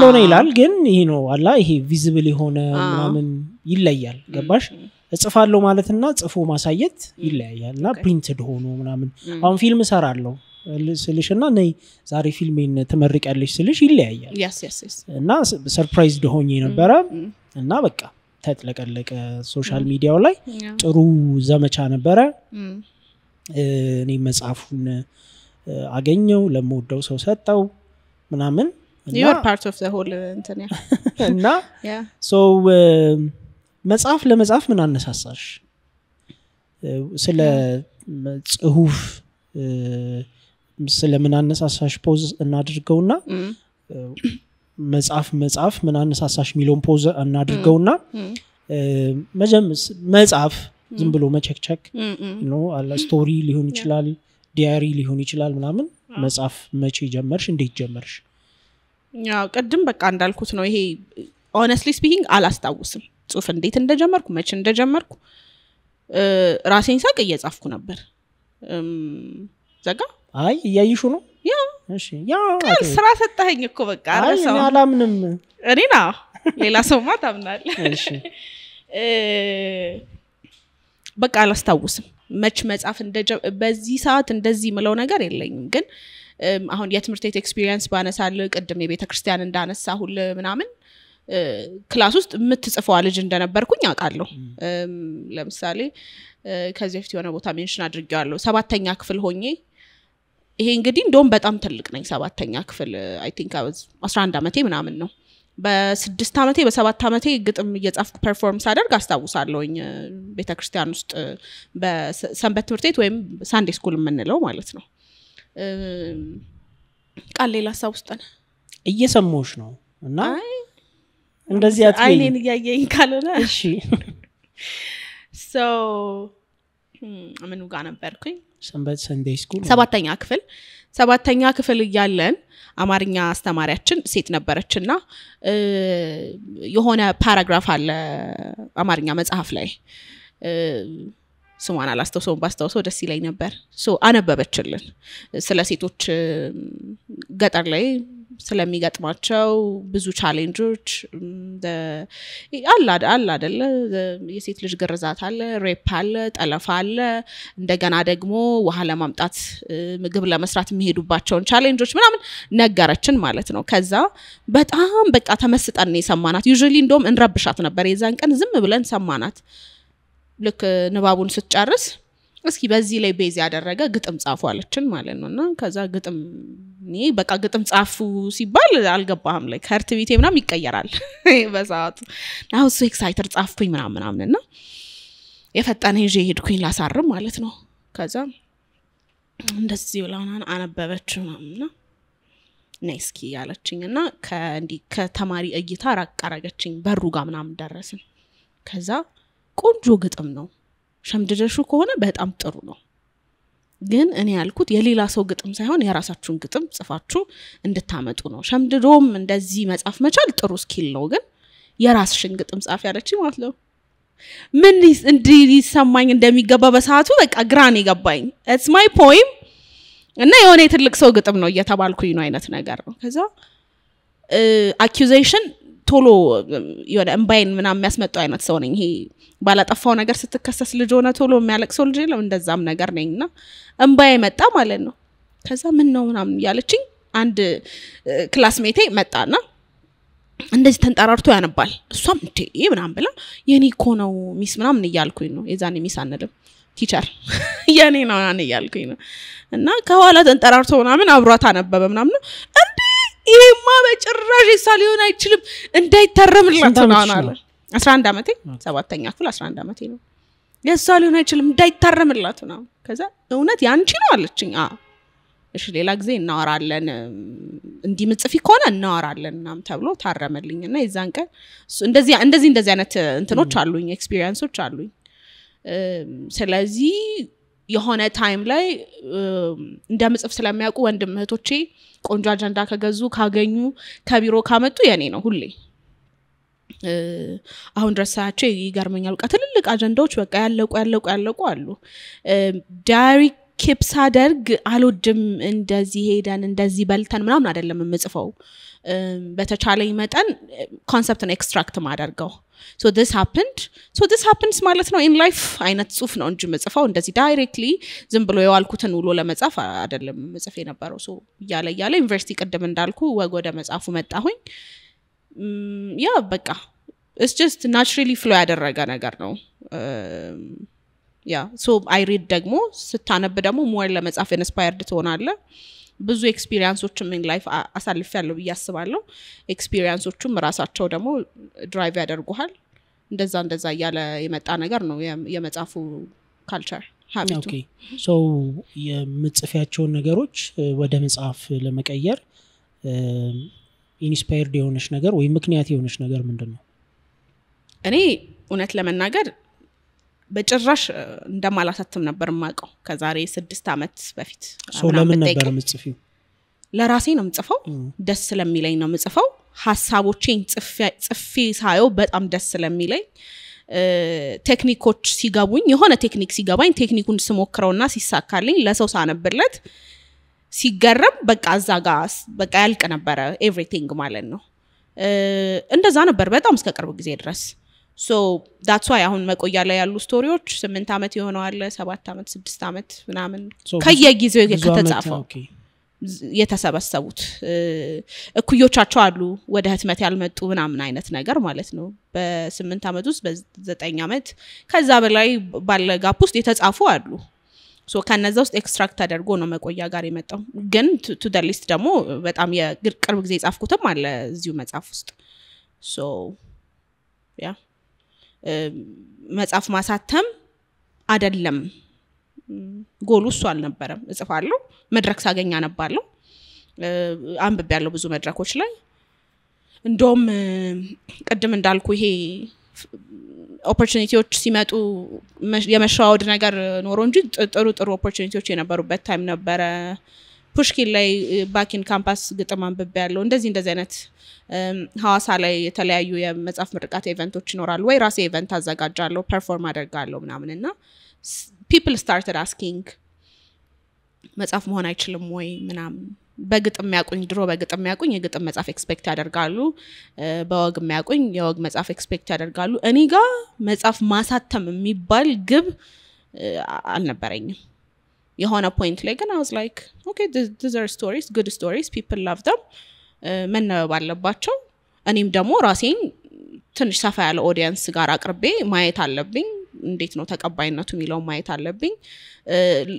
ነው ይላል ግን ይሄ ነው አላ ይሄ ቪዚብል የሆነ ምናምን ይለያል ገባሽ እጽፋለሁ ማለትና ጽፎ ማሳየት ይለያያልና ፕሪንትድ ሆኖ ምናምን አሁን ፊልም ሰራለሁ ስልሽና ነይ ዛሬ ፊልሜን ተመርቂያለሽ ስልሽ ይለያያል እና ሰርፕራይዝድ ሆኜ ነበር እና በቃ ተጥለቀለቀ ሶሻል ሚዲያው ላይ ጥሩ ዘመቻ ነበር እኔ መጽሐፉን አገኘው ለምወደው ሰው ሰጠው ምናምን you are part of the whole እንትን ያ እና ሶ መጽሐፍ ለመጽሐፍ ምን አነሳሳሽ ስለ ጽሁፍ ስለምን አነሳሳሽ ፖዝ እናድርገውና መጽሐፍ ምን አነሳሳሽ ሚሊዮን ፖዝ እናድርገውና መጽሐፍ ዝም ብሎ መቸክቸክ ነው አለ ስቶሪ ሊሆን ይችላል ዲያሪ ሊሆን ይችላል ምናምን መጽሐፍ መቼ ጀመርሽ እንዴት ጀመርሽ ያው ቀድም በቃ እንዳልኩት ነው ይሄ honestly speaking አላስታውስም ጽሁፍ እንዴት እንደጀመርኩ መቼ እንደጀመርኩ ራሴን ሳቅ እየጻፍኩ ነበር ዘጋ አይ እያይሹ ነው ያ እሺ ያ ስራ ሰጣኸኝ እኮ በቃ አረሳው እኔ አላምንም እኔና ሌላ ሰውማ ታምናል እሺ በቃ አላስታውስም መች መጻፍ በዚህ ሰዓት እንደዚህ ምለው ነገር የለኝም ግን አሁን የትምህርት ኤክስፒሪየንስ ባነሳል ቀደም የቤተክርስቲያን እንዳነሳሁል ምናምን ክላስ ውስጥ የምትጽፈው ልጅ እንደነበርኩኝ አውቃለሁ ለምሳሌ ከዚህ በፊት የሆነ ቦታ ሜንሽን አድርጌዋለሁ 7ኛ ክፍል ሆኜ ይሄ እንግዲህ እንደውም በጣም ትልቅ ነኝ 7ኛ ክፍል አይ ቲንክ አይ ዋዝ 11 ዓመቴ ምናምን ነው በ6 ዓመቴ በ7 ዓመቴ ግጥም እየጻፍኩ ፐርፎርም ሳደርግ አስታውሳለሁኝ ቤተክርስቲያን ውስጥ በሰንበት ትምህርት ቤት ወይም ሳንዴ ስኩል የምንለው ማለት ነው ቃል ሌላ አስታውስጠን እየሰማሁሽ ነው እና እንደዚህ አትበይ አይኔን እያየኝ ካልሆነ እሺ so ምኑ ጋር ነበርኩኝ ሰንበት ሰንዴ ስኩል 7ኛ ክፍል እያለን አማርኛ አስተማሪያችን ሴት ነበረችና የሆነ ፓራግራፍ አለ አማርኛ መጽሐፍ ላይ ስሟን አላስተውሰውም ባስተውሰው ደስ ይለኝ ነበር ሶ አነበበችልን ስለ ሴቶች ገጠር ላይ ስለሚገጥማቸው ብዙ ቻሌንጆች አለ አይደለ የሴት ልጅ ግርዛት አለ ሬፕ አለ ጠለፋ አለ እንደገና ደግሞ ውሃ ለማምጣት ምግብ ለመስራት የሚሄዱባቸው ቻሌንጆች ምናምን ነገረችን ማለት ነው ከዛ በጣም በቃ ተመስጠን ነው የሰማናት ዩዥሊ እንደውም እንረብሻት ነበር የዛን ቀን ዝም ብለን ሰማናት ልክ ንባቡን ስትጨርስ እስኪ በዚህ ላይ ቤዝ ያደረገ ግጥም ጻፉ አለችን ማለት ነውና ከዛ ግጥም እኔ በቃ ግጥም ጻፉ ሲባል አልገባህም ላይ ከርት ቤቴ ምናምን ይቀየራል በሰዓቱ ናው ሶ ኤክሳይትድ ጻፍኩኝ ምናምንና የፈጣነ ይዤ ሄድኩኝ ላሳርም ማለት ነው ከዛ እንደዚህ ብላና አነበበች ምናምንና ነስኪ ያለችኝና ከተማሪ እይታ ራቅ አረገችኝ በሩ ጋር ምናምን ደረስን ከዛ ቆንጆ ግጥም ነው ሸምድደሹ ከሆነ በጣም ጥሩ ነው ግን እኔ ያልኩት የሌላ ሰው ግጥም ሳይሆን የራሳችሁን ግጥም ጽፋችሁ እንድታመጡ ነው ሸምድዶም እንደዚህ መጻፍ መቻል ጥሩ ስኪል ነው ግን የራስሽን ግጥም ጻፍ ያለችኝ ማለት ነው ምን እንዲሰማኝ እንደሚገባ በሰዓቱ በቃ ግራን ይገባኝ it's my poem እና የሆነ ትልቅ ሰው ግጥም ነው እየተባልኩኝ ነው አይነት ነገር ነው ከዛ accusation ቶሎ የሆነ እንባይን ምናምን የሚያስመጣው አይነት ሰው ነኝ ይሄ ባላጠፋው ነገር ስትከሰስ ልጅ ሆነ ቶሎ የሚያለቅሰው ልጅ የለም እንደዛም ነገር ነኝና እንባይ መጣ ማለት ነው ከዛ ምን ነው ምናምን ያለችኝ አንድ ክላስሜቴ መጣና እንደዚህ ተንጠራርቶ ያነባል እሷም እንዴ ምናምን ብላ የኔ እኮ ነው ሚስ ምናምን ይያልኩኝ ነው የዛኔ ሚስ አንልም ቲቸር የኔ ነው ያን ይያልኩኝ ነው እና ከኋላ ተንጠራርቶ ምናምን አብሯት አነበበ ምናምን እንዴ ይሄማ በጭራሽ ይሳሊሆን አይችልም እንዳይተረምላት ነው አለ 11 ዓመቴ 7ኛ ክፍል 11 ዓመቴ ነው ይሳሊሆን አይችልም እንዳይተረምላት ነው ከዛ እውነት ያንቺ ነው አለችኝ እሺ ሌላ ጊዜ እናወራለን እንዲ ምጽፊ ከሆነ እናወራለንናም ተብሎ ታረመልኝና የዛን ቀን እንደዚህ አይነት እንትኖች አሉኝ ኤክስፒሪየንሶች አሉኝ ስለዚህ የሆነ ታይም ላይ እንደምጽፍ ስለሚያውቁ ወንድም እህቶቼ ቆንጆ አጀንዳ ከገዙ ካገኙ ከቢሮ ካመጡ የኔ ነው ሁሌ አሁን ድረሳቸው ይገርመኛል በቃ ትልልቅ አጀንዳዎች በቃ ያለቁ አሉ ዳይሪ ኪፕስ አደርግ አልወድም እንደዚህ ሄደን እንደዚህ በልተን ምናምን አይደለም የምጽፈው በተቻለኝ መጠን ኮንሰፕትን ኤክስትራክት ማደርገው so this happens ማለት ነው in life አይነት ጽሁፍ ነው እንጂ መጽፈው እንደዚህ ዳይሬክትሊ ዝም ብሎ የዋልኩትን ውሎ ለመጻፍ አይደለም መጽፌ ነበርው so ያለ ዩኒቨርሲቲ ቀደም እንዳልኩ ወደ መጻፉ መጣሁኝ ያ በቃ it's just naturally flow ያደረገ ነገር ነው ያ so I read ደግሞ ስታነብ ደግሞ more ለመጻፍ inspired ትሆናለህ ብዙ ኤክስፒሪየንሶችም in life አሳልፍ ያለው ያስባለሁ ኤክስፒሪየንሶችም ራሳቸው ደግሞ ድራይቭ ያደርጉሃል እንደዛ ያለ የመጣ ነገር ነው የመጻፉ ካልቸር ሀቢቱ ኦኬ so የምጽፊያቸው ነገሮች ወደ መጽሐፍ ለመቀየር ኢንስፓየርድ የሆነሽ ነገር ወይ ምክንያት የሆነሽ ነገር ምንድነው እኔ እውነት ለመናገር በጭራሽ እንደማላሳተም ነበር ማቀው ከዛሬ 6 ዓመት በፊት so ለምን ነበር ምጽፊው ለራሴ ነው ምጽፈው ደስ ስለሚለኝ ነው ምጽፈው ሐሳቦቼን ጽፌ ሳየው በጣም ደስ ስለሚለኝ ቴክኒኮች ሲገቡኝ የሆነ ቴክኒክ ሲገባኝ ቴክኒኩን ስሞክረውና ሲሳካልኝ ለሰው ሳነብለት ሲገረም በቃ አዛጋ በቃ ያልቅ ነበር ኤቭሪቲንግ ማለት ነው እንደዛ ነበር በጣም እስከ ቅርብ ጊዜ ድረስ so that's why አሁን መቆያ ላይ ያሉ ስቶሪዎች 8 ዓመት ይሆነው አለ 7 ዓመት 6 ዓመት ምናምን ከየጊዜው ከተጻፈው የተሰበሰቡት እኩዮቻቸው አሉ ወደ ህትመት ያልመጡ ምናምን አይነት ነገር ማለት ነው በ8 ዓመት ውስጥ በ9 ዓመት ከዛ በላይ ባለ ጋፕ ውስጥ የተጻፉ አሉ ሶ ከነዛ ውስጥ ኤክስትራክት ተደርጎ ነው መቆያ ጋር የመጣው ግን ቱ ደ ሊስት ደግሞ በጣም የቅርብ ጊዜ ጻፍኩትም አለ እዚሁ መጽሐፍ ውስጥ ሶ ያ መጽሐፍ ማሳተም አይደለም ጎሉ እሱ አልነበረም እጽፋለሁ መድረክ ሳገኛ ነባለሁ አንብቤያለሁ ብዙ መድረኮች ላይ እንደውም ቀደም እንዳልኩ ይሄ ኦፖርቹኒቲዎች ሲመጡ የመሻወድ ነገር ኖሮ እንጂ ጥሩ ኦፖርቹኒቲዎች የነበሩበት ታይም ነበረ ፑሽኪን ላይ ባኪን ካምፓስ ግጥም አንብቤያለሁ እንደዚህ አይነት ሐዋሳ ላይ የተለያዩ የመጽሐፍ ምርቃት ኢቨንቶች ይኖራሉ ወይ ራሴ ኢቨንት አዘጋጃለሁ ፐርፎርም አደርጋለሁ ምናምንና people started asking መጽሐፍ መሆን አይችልም ወይ ምናምን በግጥም ያቁኝ ድሮ በግጥም ያቁኝ የግጥም መጽሐፍ ኤክስፔክት ያደርጋሉ በወግ ያቁኝ የወግ መጽሐፍ ኤክስፔክት ያደርጋሉ እኔ ጋር መጽሐፍ ማሳተም የሚባል ግብ አልነበረኝም የሆነ ፖይንት ላይ ግን I was like okay these are stories good stories people love them መነበብ አለባቸው እኔም ደግሞ ራሴን ትንሽ ሰፋ ያለ ኦዲየንስ ጋር አቅርቤ ማየት አለብኝ እንዴት ነው ተቀባይነቱ የሚለው ማየት አለብኝ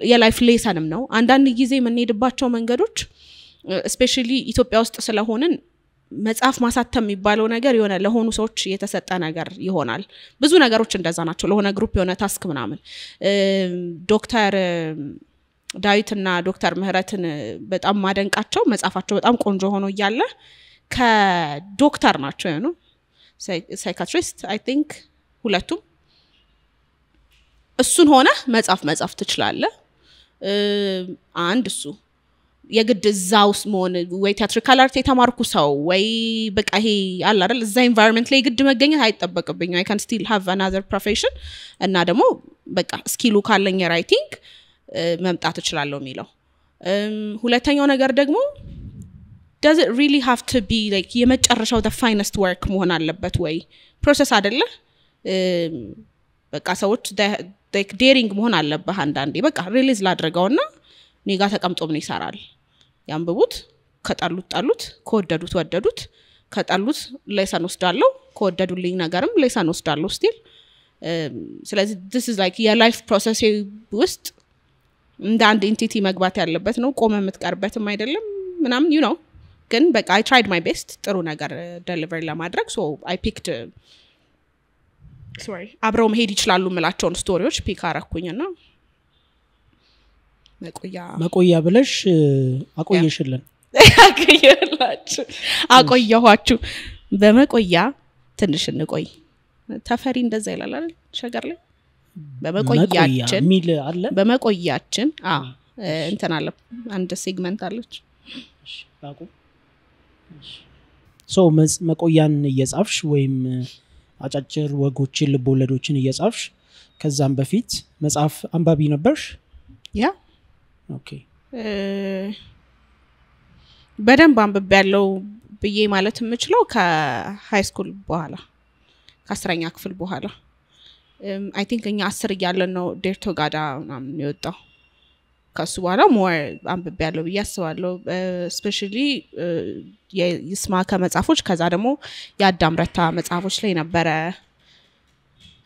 የላይፍ ሌሰንም ነው አንዳንድ ጊዜ የምንሄድባቸው መንገዶች especially ኢትዮጵያ ውስጥ ስለሆነን መጽሐፍ ማሳተም የሚባለው ነገር የሆነ ለሆኑ ሰዎች የተሰጠ ነገር ይሆናል ብዙ ነገሮች እንደዛ ናቸው ለሆነ ግሩፕ የሆነ ታስክ ምናምን ዶክተር ዳዊትና ዶክተር ምህረትን በጣም ማደንቃቸው መጽሐፋቸው በጣም ቆንጆ ሆኖ ይያለ ከዶክተር ናቸው ነው ሳይካትሪስት I think ሁለቱም እሱን ሆነ መጽሐፍ ትችላለህ አንድ እሱ የግድ እዛውስ መሆን ወይ ቲያትሪካል አርት የተማርኩ ሰው ወይ በቃ ይሄ አለ አይደል እዛ ኢንቫይሮንመንት ላይ ግድ መገኘት አይጠበቅብኝ I can still have another profession እና ደግሞ በቃ ስኪሉ ካለኝ ራይቲንግ መምጣት እችላለሁ የሚለው ሁለተኛው ነገር ደግሞ does it really have to be like የመጨረሻው the finest work መሆን አለበት ወይ ፕሮሰስ አይደለ በቃ ሰዎች like daring መሆን አለበት አንዳንዴ በቃ ሪሊዝ ላድርገውና ኔጋ ተቀምጦ ምን ይሰራል ያንብቡት ከጣሉት ከወደዱት ከጣሉት ሌሰን ወስዳለሁ ከወደዱልኝ ነገርም ሌሰን ወስዳለሁ still ስለዚህ this is like your life process ውስጥ እንደ አንድ ኢንቲቲ መግባት ያለበት ነው ቆመ የምትቀርበትም አይደለም ምናምን you know ግን በቃ I tried my best ጥሩ ነገር deliver ለማድረግ so I picked አብረው መሄድ ይችላሉ መላቸውን ስቶሪዎች ፒክ አረኩኝና መቆያ ብለሽ አቆየሽልን አቆየኋችሁ በመቆያ ትንሽ እንቆይ ተፈሪ እንደዛ ይላል አይደል ሸገር ላይ በመቆያችን ሚል አለ በመቆያችን እንትን አለ አንድ ሴግመንት አለች ታቁ ሶ መቆያን እየጻፍሽ ወይም አጫጭር ወጎችን ልቦለዶችን እየጻፍሽ ከዛም በፊት መጽሐፍ አንባቢ ነበርሽ ያ ኦኬ በደንብ አንብቤ ያለው ብዬ ማለት የምችለው ከሃይ ስኩል በኋላ ከ10ኛ ክፍል በኋላ I think እኛ 10 እያለን ነው ዴርቶ ጋዳ ምናምን የወጣው ከሱ በኋላ ሞር አንብቤ ያለው ብዬ አስባለሁ especially የይስማከ መጽሐፎች ከዛ ደግሞ የአዳም ረታ መጽሐፎች ላይ ነበረ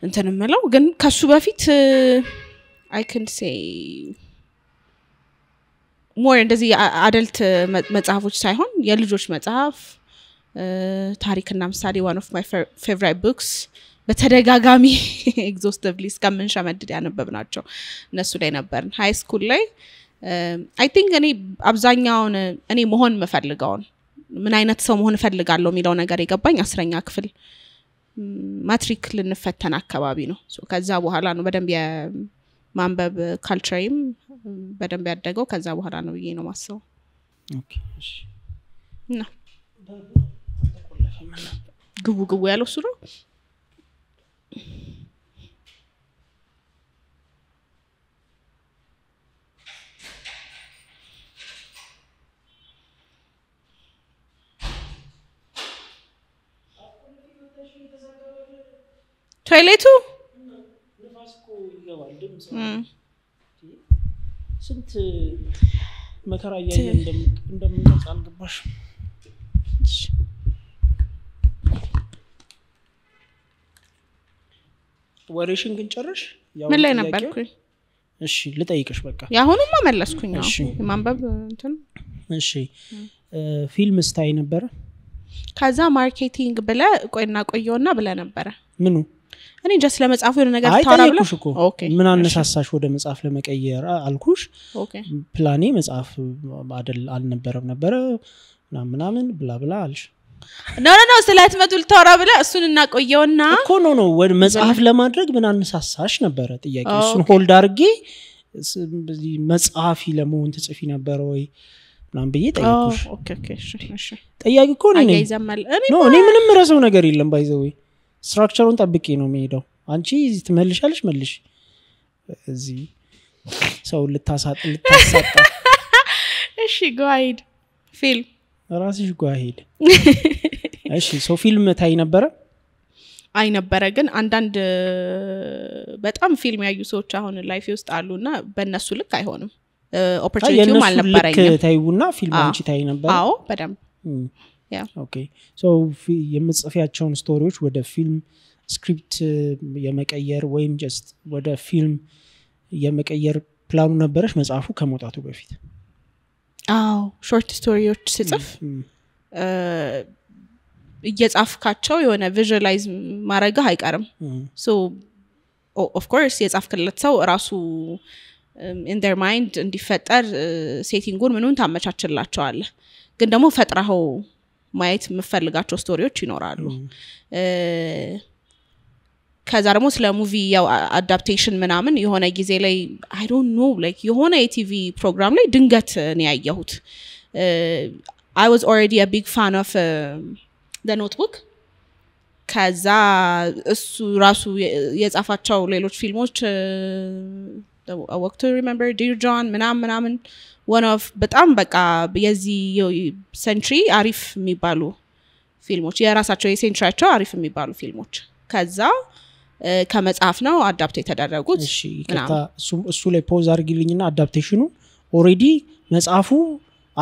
እንትን ምለው ግን ከሱ በፊት I can say more እንደዚህ አደልት መጽሐፎች ሳይሆን የልጆች መጽሐፍ ታሪክና ምሳሌ one of my favorite books በተደጋጋሚ exhaustively እስከምንሸመድድ ያነበብናቸው እነሱ ላይ ነበርን ሃይ ስኩል ላይ I think እኔ አብዛኛውን እኔ መሆን መፈልጋውን ምን አይነት ሰው መሆን ፈልጋለሁ የሚለው ነገር የገባኝ 10ኛ ክፍል ማትሪክ ልንፈተን አካባቢ ነው ከዛ በኋላ ነው በደንብ የማንበብ ካልቸርም በደንብ ያደገው ከዛ በኋላ ነው ብዬ ነው ማሰው ኦኬ እሺ እና ግቡ ያለው እሱ ነው ቶይሌቱ ንፋስኮ ይገባል ድምጽ ስንት መከራ ያየን እንደምንገልጽ አልገባሽ ወሬሽን ግን ጨርሽ ምን ላይ ነበርኩ እሺ ልጠይቅሽ በቃ ያሁንማ መለስኩኝ ነው እሺ ማንበብ እንትን እሺ ፊልም ስታይ ነበር ከዛ ማርኬቲንግ ብለ ቆየውና ብለ ነበር ምኑ እኔ just ለመጻፍ የሆነ ነገር ታራብለ ኦኬ ምን አነሳሳሽ ወደ መጻፍ ለመቀየር አልኩሽ ኦኬ ፕላኔ መጻፍ አልነበረም ነበር ምናምን ብላ ብላ አልሽ ኖ ስለህትመቱ ልታወራ ብለ እሱን እናቆየውና እኮ ነው ወደ መጻፍ ለማድረግ ምን አነሳሳሽ ነበር ጥያቄ እሱን ሆልድ አድርጌ መጻፊ ለመሆን ትጽፊ ነበር ወይ ምናምን ብዬ ጠይቁሽ ኦኬ እሺ ጠያቂ እኮ ነኝ እኔ ምንም ረሰው ነገር የለም ባይዘው ስትራክቸሩን ጠብቄ ነው የሚሄደው አንቺ ትመልሻለሽ መልሽ እዚህ ሰው ልታሳጣ እሺ go ahead ፊልም ራስሽ go ahead እሺ ሶ ፊልም ታይ ነበር አይ ነበር ግን አንዳንድ በጣም ፊልም ያዩ ሰዎች አሁን ላይፍ ውስጥ አሉና በእነሱ ልክ አይሆንም ኦፖርቹኒቲው አልነበረኝ ታይውና ፊልም አንቺ ታይ ነበር አዎ በደም ያ ኦኬ ሶ የምጽፊያቸውን ስቶሪዎች ወደ ፊልም ስክሪፕት የመቀየር ወይም ጀስት ወደ ፊልም የመቀየር ፕላኑ ነበርሽ መጽሐፉ ከመውጣቱ በፊት አዎ ሾርት ስቶሪዎች ሲጽፍ እየጻፍካቸው የሆነ ቪዥዋላይዝ ማረጋ አይቀርም ሶ ኦፍ ኮርስ የጻፍክለት ሰው ራሱ in their mind እንዲፈጠር ሴቲንጉን ምኑን ታመቻችላቸዋል ግን ደግሞ ፈጥራው ማየት የምፈልጋቸው ስቶሪዎች ይኖራሉ ከዛ ደግሞ ስለ ሙቪ ያው አዳፕቴሽን ምናምን የሆነ ጊዜ ላይ I don't know like የሆነ የቲቪ ፕሮግራም ላይ ድንገት ነው ያየሁት I was already a big fan of the notebook ከዛ እሱ ራሱ የጻፋቸው ሌሎች ፊልሞች I walk to remember Dear John ምናምን one of በጣም በቃ የዚህ ሴንቸሪ አሪፍ የሚባሉ ፊልሞች የራሳቸው የሴንቸሪያቸው አሪፍ የሚባሉ ፊልሞች ከዛ ከመጽሐፍ ነው አዳፕት የተደረጉት እሺ እሱ ላይ ፖዝ አድርጊልኝና አዳፕቴሽኑ ኦሬዲ መጽሐፉ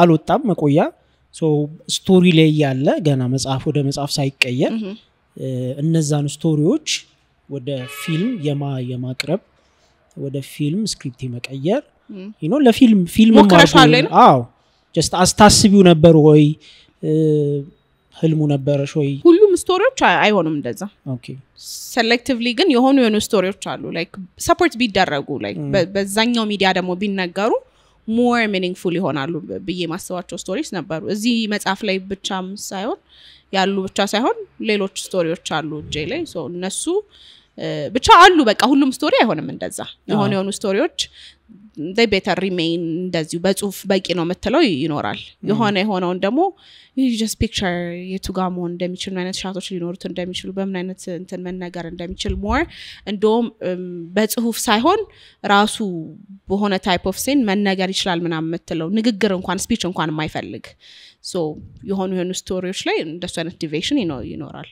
አልወጣም መቆያ ሶ ስቶሪ ላይ ያለ ገና መጽሐፍ ወደ መጽሐፍ ሳይቀየር እነዛን ስቶሪዎች ወደ ፊልም የማቅረብ ወደ ፊልም ስክሪፕት የመቀየር ለፊልም ማድረግ አዎ just አስታስቢው ነበር ወይ ህልሙ ነበርሽ ወይ ሁሉም ስቶሪዎች አይሆንም እንደዛ ኦኬ ሴሌክቲቭሊ ግን የሆኑ ስቶሪዎች አሉ ላይክ ሰፖርት ቢደረጉ ላይክ በዛኛው ሚዲያ ደግሞ ቢነገሩ more meaningful ይሆናሉ ብዬ ማስባቸው ስቶሪስ ነበሩ እዚህ መጽሐፍ ላይ ብቻም ሳይሆን ያሉ ብቻ ሳይሆን ሌሎች ስቶሪዎች አሉ እጄ ላይ ሶ እነሱ ብቻ አሉ በቃ ሁሉም ስቶሪ አይሆንም እንደዛ የሆኑ ስቶሪዎች they better remain እንደዚሁ በጽሁፍ በቂ ነው መተለው ይኖራል የሆነውን ደግሞ you just picture የቱጋሞ እንደሚችል አይነት ሻቶች ሊኖሩት እንደሚችሉ በምን አይነት እንትን መነገር እንደሚችል more እንደውም በጽሁፍ ሳይሆን ራሱ በሆነ type of scene መነገር ይችላል ምናምን መተለው ንግግር እንኳን ስፒች እንኳን የማይፈልግ so የሆኑ ስቶሪዎች ላይ እንደሱ አይነት ዲቪዬሽን ይኖራል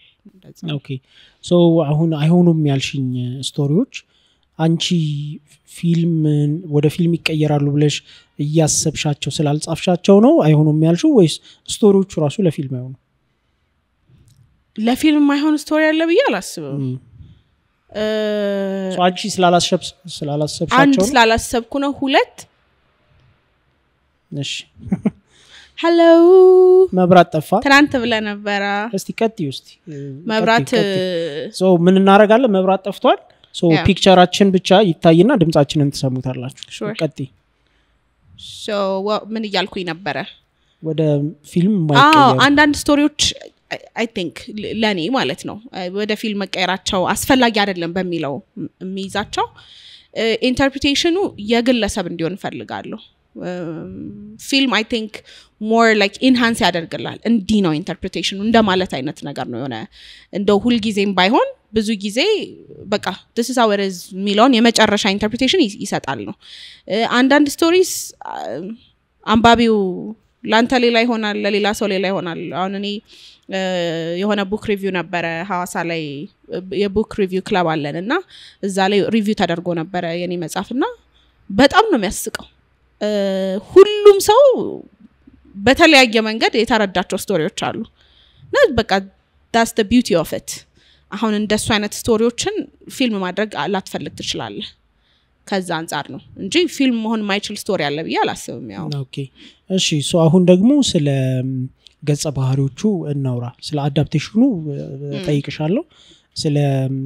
ኦኬ ሶ አሁን አይሆኑም ያልሽኝ ስቶሪዎች አንቺ ፊልም ወደ ፊልም ይቀየራሉ ብለሽ እያሰብሻቸው ስላልጻፍሻቸው ነው አይሆኑም ያልሽው ወይስ ስቶሪዎቹ ራሱ ለፊልም አይሆኑ ለፊልም አይሆን ስቶሪ ያለ ብዬ አላስብም ሶ አንቺ ስላላሰብሻቸው አንድ ስላላሰብኩ ነው ሁለት እሺ ሄሎ መብራት ጠፋ ትናንት ብለ ነበር እስቲ ቀጥይ እስቲ መብራት ሶ ምን እናረጋለን መብራት ጠፍቷል ሶ ፒክቸራችን ብቻ ይታይና ድምጻችንን ተሰሙታላችሁ ቀጥይ ሶ ምን ይያልኩኝ ነበር ወደ ፊልም ማይቀየር አንዳንድ ስቶሪዎች I think ለኔ ማለት ነው ወደ ፊልም መቀየራቸው አስፈላጊ አይደለም በሚለው የሚይዛቸው ኢንተርፕሪቴሽኑ የግለሰብ እንዲሆን ፈልጋለሁ film I think more like enhance ያደርግላል እንዲ ነው ኢንተርፕሪቴሽኑ እንደማለት አይነት ነገር ነው የሆነ እንደው ሁሉ ጊዜም ባይሆን ብዙ ጊዜ በቃ this is how it is ሚሊዮን የመጨረሻ ኢንተርፕሪቴሽን ይሰጣል ነው አንዳንድ ስቶሪስ አንባቢው ላንተ ሌላ ይሆናል ለሌላ ሰው ሌላ ይሆናል አሁን እኔ የሆነ ቡክ ሪቪው ነበር ሐዋሳ ላይ የቡክ ሪቪው ክለብ አለንና እዛ ላይ ሪቪው ተደርጎ ነበር የኔ መጽሐፍና በጣም ነው የሚያስቀው ሁሉም ሰው በተለያየ መንገድ የተረዳቸው ስቶሪዎች አሉ ነው በቃ that's the beauty of it አሁን እንደሱ አይነት ስቶሪዎችን ፊልም ማድረግ ላትፈልግ ትችላለህ ከዛ አንፃር ነው እንጂ ፊልም መሆን ማይችል ስቶሪ አለ ብዬ አላስብም ያው ኦኬ እሺ ሶ አሁን ደግሞ ስለ ገጸ ባህሪዎቹ እናውራ ስለ አዳፕቴሽኑ ጠይቅሻለሁ ስለ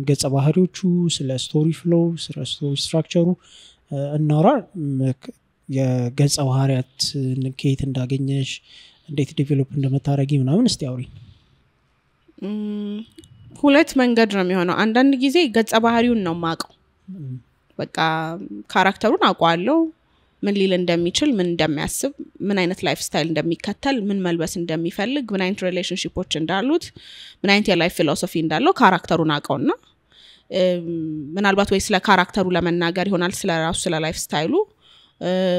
ገጸ ባህሪዎቹ ስለ ስቶሪ ፍሎው ስለ ስቶሪ ስትራክቸሩ እናውራ የገጸ ባህሪያት ንኬት እንዳገኘሽ እንዴት ዴቨሎፕ እንደመታረጊ ምናምን እስቲ አውሪ ሁለት መንገድ ነው የሚሆነው አንዳንድ ጊዜ ገጸ ባህሪውን ነው ማቀው በቃ ካራክተሩን አቋለው ምን ሊል እንደሚችል ምን እንደሚያስብ ምን አይነት ላይፍ ስታይል እንደሚከተል ምን መልበስ እንደሚፈልግ ምን አይነት ሪሌሽንሺፖች እንዳሉት ምን አይነት የላይፍ ፊሎሶፊ እንዳለው ካራክተሩን አቀውና ምናልባት ወይ ስለ ካራክተሩ ለመናገር ይሆናል ስለ ራሱ ስለ ላይፍ ስታይሉ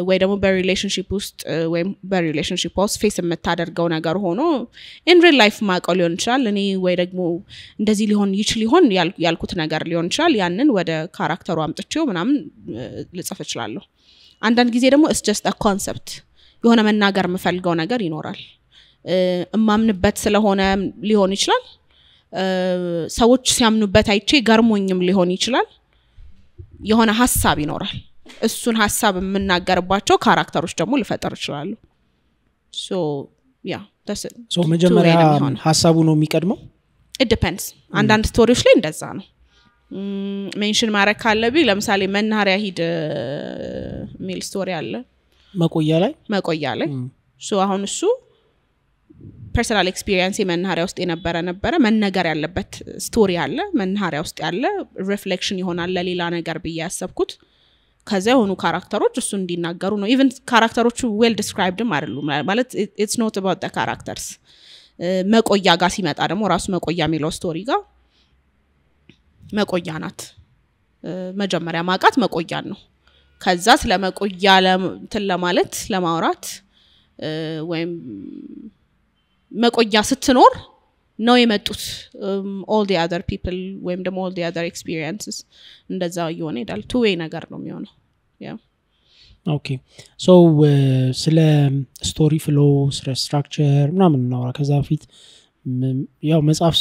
ወይ ደግሞ በሪሌሽንሺፕ ውስጥ ወይ በሪሌሽንሺፕ ውስጥ ፌስ የምታደርገው ነገር ሆኖ ኢን ሪል ላይፍ ማቀው ሊሆን ይችላል እኔ ወይ ደግሞ እንደዚህ ሊሆን ይችላል ያልኩት ነገር ሊሆን ይችላል ያንን ወደ ካራክተሩ አምጥቼው ምናምን ልጽፍ እችላለሁ አንዳንድ ጊዜ ደግሞ it's just a concept የሆነ መናገር መፈልገው ነገር ይኖራል እማምንበት ስለሆነ ሊሆን ይችላል ሰዎች ሲያምኑበት አይቼ ገርሞኝም ሊሆን ይችላል የሆነ ሐሳብ ይኖራል እሱን ሐሳብ የምናገርባቸው ካራክተሮች ደግሞ ልፈጠር ይችላል so yeah that's it so መጀመሪያ ሐሳቡ ነው የሚቀድመው it depends አንዳንድ ስቶሪዎች ላይ እንደዛ ነው ሜንሽን ማረክ ካለብኝ ለምሳሌ መናኸሪያ ሂድ ሚል ስቶሪ አለ መቆያ ላይ so አሁን እሱ ፐርሰናል ኤክስፒሪየንስ የመናኸሪያ ውስጥ የነበረ መነገር ያለበት ስቶሪ አለ መናኸሪያ ውስጥ ያለ ሪፍሌክሽን ይሆናል ለሌላ ነገር በያሰብኩት ከዛ የሆኑ ካራክተሮች እሱ እንዲናገሩ ነው ኢቭን ካራክተሮቹ ዌል ዲስክራይብድ ማለት it's not about the characters መቆያ ጋር ሲመጣ ደግሞ ራሱ መቆያ የሚለው ስቶሪ ጋር መቆያ ናት መጀመሪያ ማቃት መቆያን ነው ከዛ ስለ መቆያ ለማለት ለማውራት ወይም መቆያ ስትኖር ነው የመጡት all the other people ወይም ደግሞ all the other experiences እንደዛ ይሆነ ይላል two way ነገር ነው የሚሆነው yeah okay so ስለ ስቶሪ ፍሎ ስለ ስትራክቸር ምናምን ነው ከዛ በፊት ያው መጽሐፍ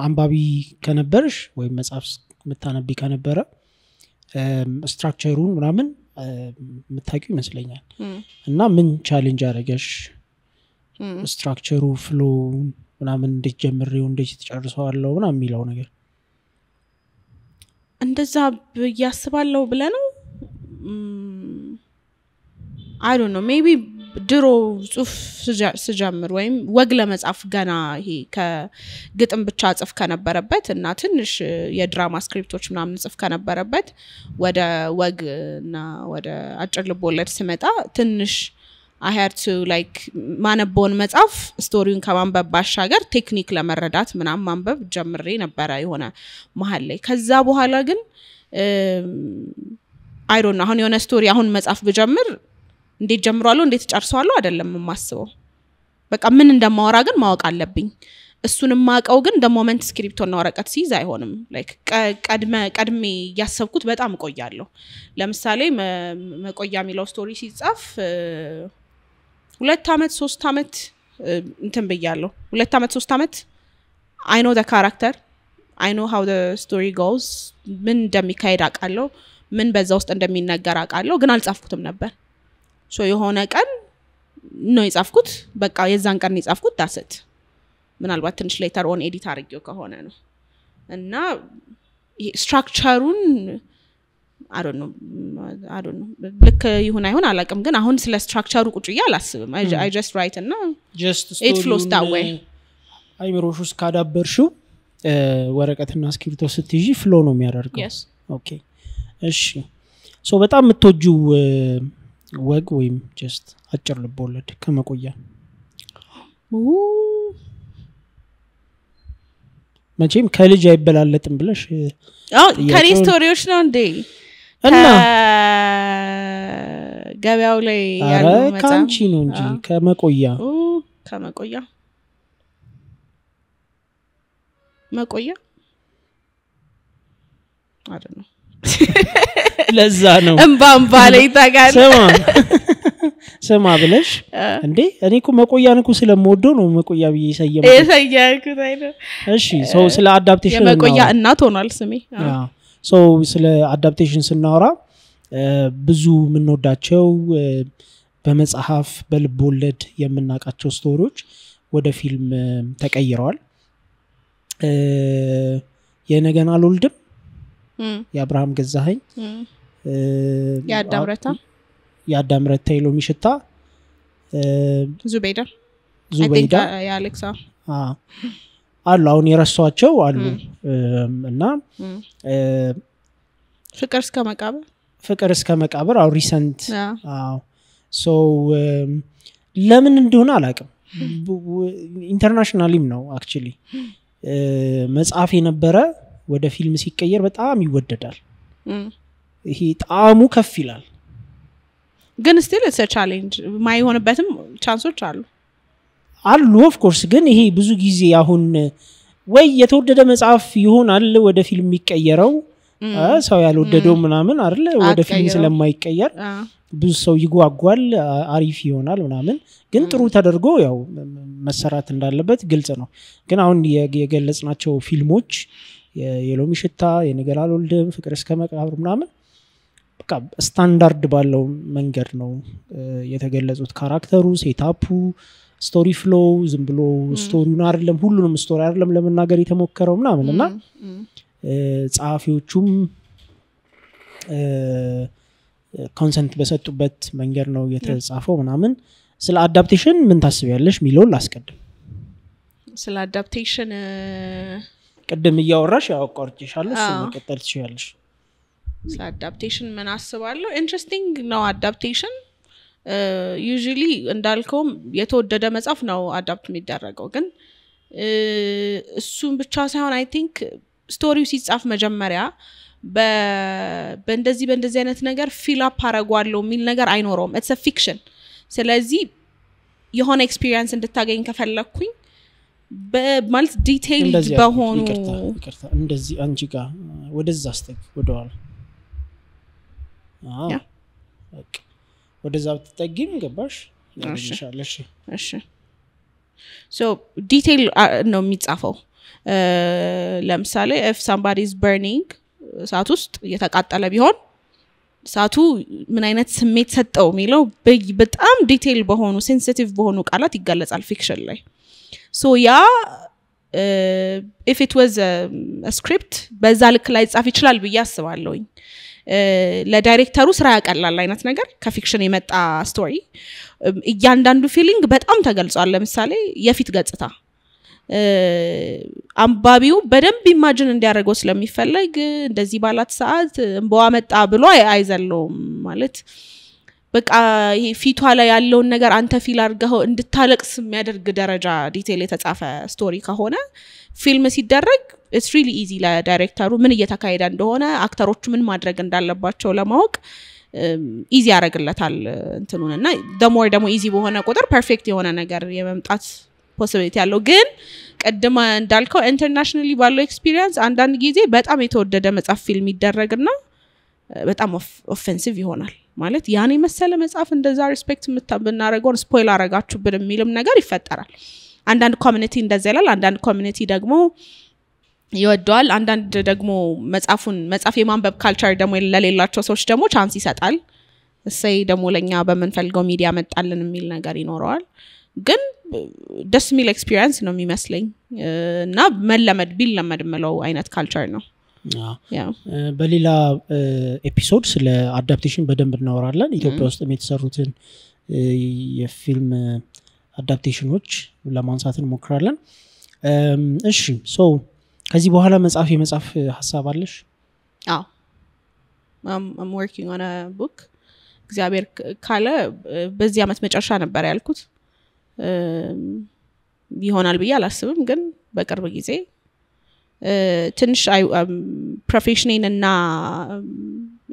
አንባቢ ከነበርሽ ወይ መጽሐፍ መታነቢ ከነበረ ስትራክቸሩን ምናምን መታቂው ይመስለኛል እና ምን ቻሌንጅ አረጋሽ ስትራክቸሩ ፍሎ ምናምን እንዴት ጀምሬው እንዴት ተጨርሰዋለሁ ምናምን የሚለው ነገር እንደዛ ያስባለው ብለ ነው I don't know maybe ድሮ ጽፍ ስጀምር ወይም ወግ ለመጻፍ ገና ይሄ ከግጥም ብቻ ጽፍ ከነበረበት እና ትንሽ የድራማ ስክሪፕቶች ምናምን ጽፍ ከነበረበት ወደ ወግ እና ወደ አጭር ልቦለድ ስመጣ ትንሽ I had to like ማነበውን መጻፍ ስቶሪውን ከማንበብ ባሻገር ቴክኒክ ለመረዳት ምናምን ማንበብ ጀምሬ ነበር የሆነ መሃል ላይ ከዛ በኋላ ግን I don't know አሁን የሆነ ስቶሪ አሁን መጻፍ ብጀምር እንዴት ጀምሯለሁ እንዴት ጨርሰዋለሁ አይደለም የማስበው በቃ ምን እንደማወራ ግን ማወቅ አለብኝ እሱንም ማቀው ግን the moment ስክሪፕት እና ወረቀት ሲይዝ አይሆንም like ቀድሜ ያሰብኩት በጣም ቆያለሁ ለምሳሌ መቆያ የሚለው ስቶሪ ሲጻፍ 2 አመት 3 አመት እንትን በያለሁ 2 አመት 3 አመት I know the character I know how the story goes ምን እንደሚካሄድ አቃለሁ ምን በዛ ውስጥ እንደሚነገር አቃለሁ ግን አልጻፍኩትም ነበር so የሆነ ቀን ነው የጻፍኩት በቃ የዛን ቀን የጻፍኩት ዳሰት ምናልባት ትንሽ ሌተር ኦን ኤዲት አድርጌው ከሆነ ነው እና ስትራክቸሩን I don't know ልክ ይሁን አይሁን አላቅም ግን አሁን ስለ ስትራክቸሩ ቁጭያ አላስብም I just write እና it flows that way አይምሮሽ ውስጥ ካዳበርሽው ወረቀትና ስክሪፕቶ ስትይጂ ፍሎ ነው የሚያደርገው yes okay እሺ so በጣም የምትወጂው ወግ ወይም just አጭር ልቦለድ ከመቆያ መቼም ከልጅ አይበላለጥም ብለሽ ከኔ ስቶሪዎች ነው እንዴ እና ገበያው ላይ ያለው መጣ ካንቺ ነው እንጂ ከመቆያ መቆያ አይደለም ለዛ ነው እንባምባ ላይ ታጋለ ሰማ ብለሽ እንዴ እኔ እኮ መቆያን እኮ ስለምወደው ነው መቆያ ብዬ ይሰየምኩት አይደል እሺ ሶ ስለ አዳፕቴሽን የመቆያ እናት ሆኗል ስሜ ሶ ስለ አዳፕቴሽን ስናወራ ብዙ ምንወዳቸው በመጽሐፍ በልብ ወለድ የምናቃቸው ስቶሪዎች ወደ ፊልም ተቀይረዋል የነገን አልወልድም የአብርሃም ገዛኸኝ የአዳም ረታ የሎሚ ሽታ ዙበይዳ የአሌክሳ አሉ አሁን የረሷቸው አሉ እና ፍቅር እስከ መቃብር አው ሪሰንት አው ሶ ለምን እንደሆነ አላውቅም ኢንተርናሽናሊም ነው አክቹሊ መጽሐፍ የነበረ ወደ ፊልም ሲቀየር በጣም ይወደዳል ይሄ ጣዕሙ ከፍ ይላል ግን still it's a challenge ማይሆንበትም ቻንሶች አሉ ኦፍ ኮርስ ግን ይሄ ብዙ ጊዜ አሁን ወይ የተወደደ መጽሐፍ ይሆናል ወደ ፊልም የሚቀየረው ሰው ያልወደደው ምናምን አይደለ ወደ ፊልም ስለማይቀየር ብዙ ሰው ይጓጓል አሪፍ ይሆናል ምናምን ግን ጥሩ ተደርጎ ያው መሰራት እንዳለበት ግልጽ ነው ግን አሁን የገለጽናቸው ፊልሞች የሎሚ ሽታ የነገን አልወልድም ፍቅር እስከ መቃብር ምናምን በቃ ስታንዳርድ ባለው መንገድ ነው የተገለጹት ካራክተሩ ሴታፑ ስቶሪ ፍሎው ዝም ብሎ ስቶሪውን አይደለም ሁሉንም ስቶሪ አይደለም ለመናገር የተሞከረው ምናምንና ጻፊዎቹም ኮንሰንት በሰጡበት መንገድ ነው የተጻፈው ምናምን ስለ አዳፕቴሽን ምን ታስቢያለሽ ሚለው ላስቀድም ስለ አዳፕቴሽን ቀደም ያወራሽ ያቋርጭሻለሽ መቀጠል ትችያለሽ ስለ አዳፕቴሽን ምን አስባለሁ ኢንትረስቲንግ ነው አዳፕቴሽን usually እንዳልከው የተወደደ መጽሐፍ ነው አዳፕት የሚደረገው ግን እሱን ብቻ ሳይሆን I think ስቶሪው ሲጻፍ መጀመሪያ በእንደዚህ አይነት ነገር ፊል አፕ አረጋዋለሁ ሚል ነገር አይኖርም it's a fiction ስለዚህ የሆነ ኤክስፒሪየንስ እንድታገኝ ከፈለኩኝ በማለት ዲቴይልድ በሆኑ ይቅርታ እንደዚህ አንቺ ጋር ወደዛ አስተክ ወደዋል በቃ ወደዛ ተጠጊም ገባሽ ያልሽሻለሽ እሺ so detail ነው የሚጻፈው ለምሳሌ if somebody is burning ሳት ውስጥ የተቃጠለ ቢሆን ሳቱ ምን አይነት ስሜት ሰጠው ሚለው በጣም ዲቴይል በሆኑ ሴንሲቲቭ በሆኑ ቃላት ይገለጻል ፊክሽን ላይ so if it was a script በዛ ልክ ላይ ጻፍ ይችላል ብዬ አስባለሁኝ ለዳይሬክተሩ ስራ ያቀላል አይነት ነገር ከፊክሽን የመጣ ስቶሪ እያንዳንዱ ፊሊንግ በጣም ተገልጿል ለምሳሌ የፊት ገጽታ አንባቢው በደንብ ኢማጂን እንዲያደርገው ስለሚፈልግ እንደዚህ ባላት ሰዓት እንበዋ መጣ ብሎ አይዘለውም ማለት በቃ ይሄ ፊቷ ላይ ያለውን ነገር አንተ ፊል አድርገው እንድታለቅስ የሚያደርግ ደረጃ ዲቴይል የተጻፈ ስቶሪ ከሆነ ፊልም ሲደረግ it's really easy ለዳይሬክተሩ ምን እየተካሄደ እንደሆነ አክተሮቹ ምን ማድረግ እንዳለባቸው ለማወቅ ኢዚ ያደርግለታል እንትኑንና ደሞር ደሞ ኢዚ በሆነ ቁጥር ፐርፌክት የሆነ ነገር የመምጣት ፖሲቢሊቲ ያለው ግን ቀድማ እንዳልከው ኢንተርናሽናሊ ባለው ኤክስፒሪየንስ አንዳንድ ጊዜ በጣም የተወደደ መጽሐፍ ፊልም ይደረግና በጣም ኦፌንሲቭ ይሆናል ማለት ያኔ መሰለ መጽሐፍ እንደዛ ሪስፔክት ምታብናረጋው ስፖይል አረጋችሁብን የሚልም ነገር ይፈጠራል አንዳንድ ኮሚኒቲ እንደዛ ይላል አንዳንድ ኮሚኒቲ ደግሞ ይወደዋል አንዳንድ ደግሞ መጽሐፍ የማንበብ ካልቸር ደግሞ ለሌላቸው ሰዎች ደግሞ ቻንስ ይሰጣል እሰይ ደግሞ ለኛ በመንፈልገው ሚዲያ መጣልን የሚል ነገር ይኖረዋል ግን ደስ ሚል ኤክስፒሪየንስ ነው የሚመስለኝ እና መለመድ ቢለመድመለው አይነት ካልቸር ነው በሌላ ኤፒሶድ ስለ አዳፕቴሽን በደንብ እናወራለን ኢትዮጵያ ውስጥ የተሰሩትን የፊልም አዳፕቴሽኖች ለማንሳት እንሞክራለን እሺ ሶ ከዚህ በኋላ መጽሐፍ ሐሳብ አለሽ I'm working on a book እግዚአብሔር ካለ በዚህ አመት መጨረሻ ነበር ያልኩት ይሆናል ብዬ አላስብም ግን በቅርብ ጊዜ ትንሽ ፕሮፌሽኔን እና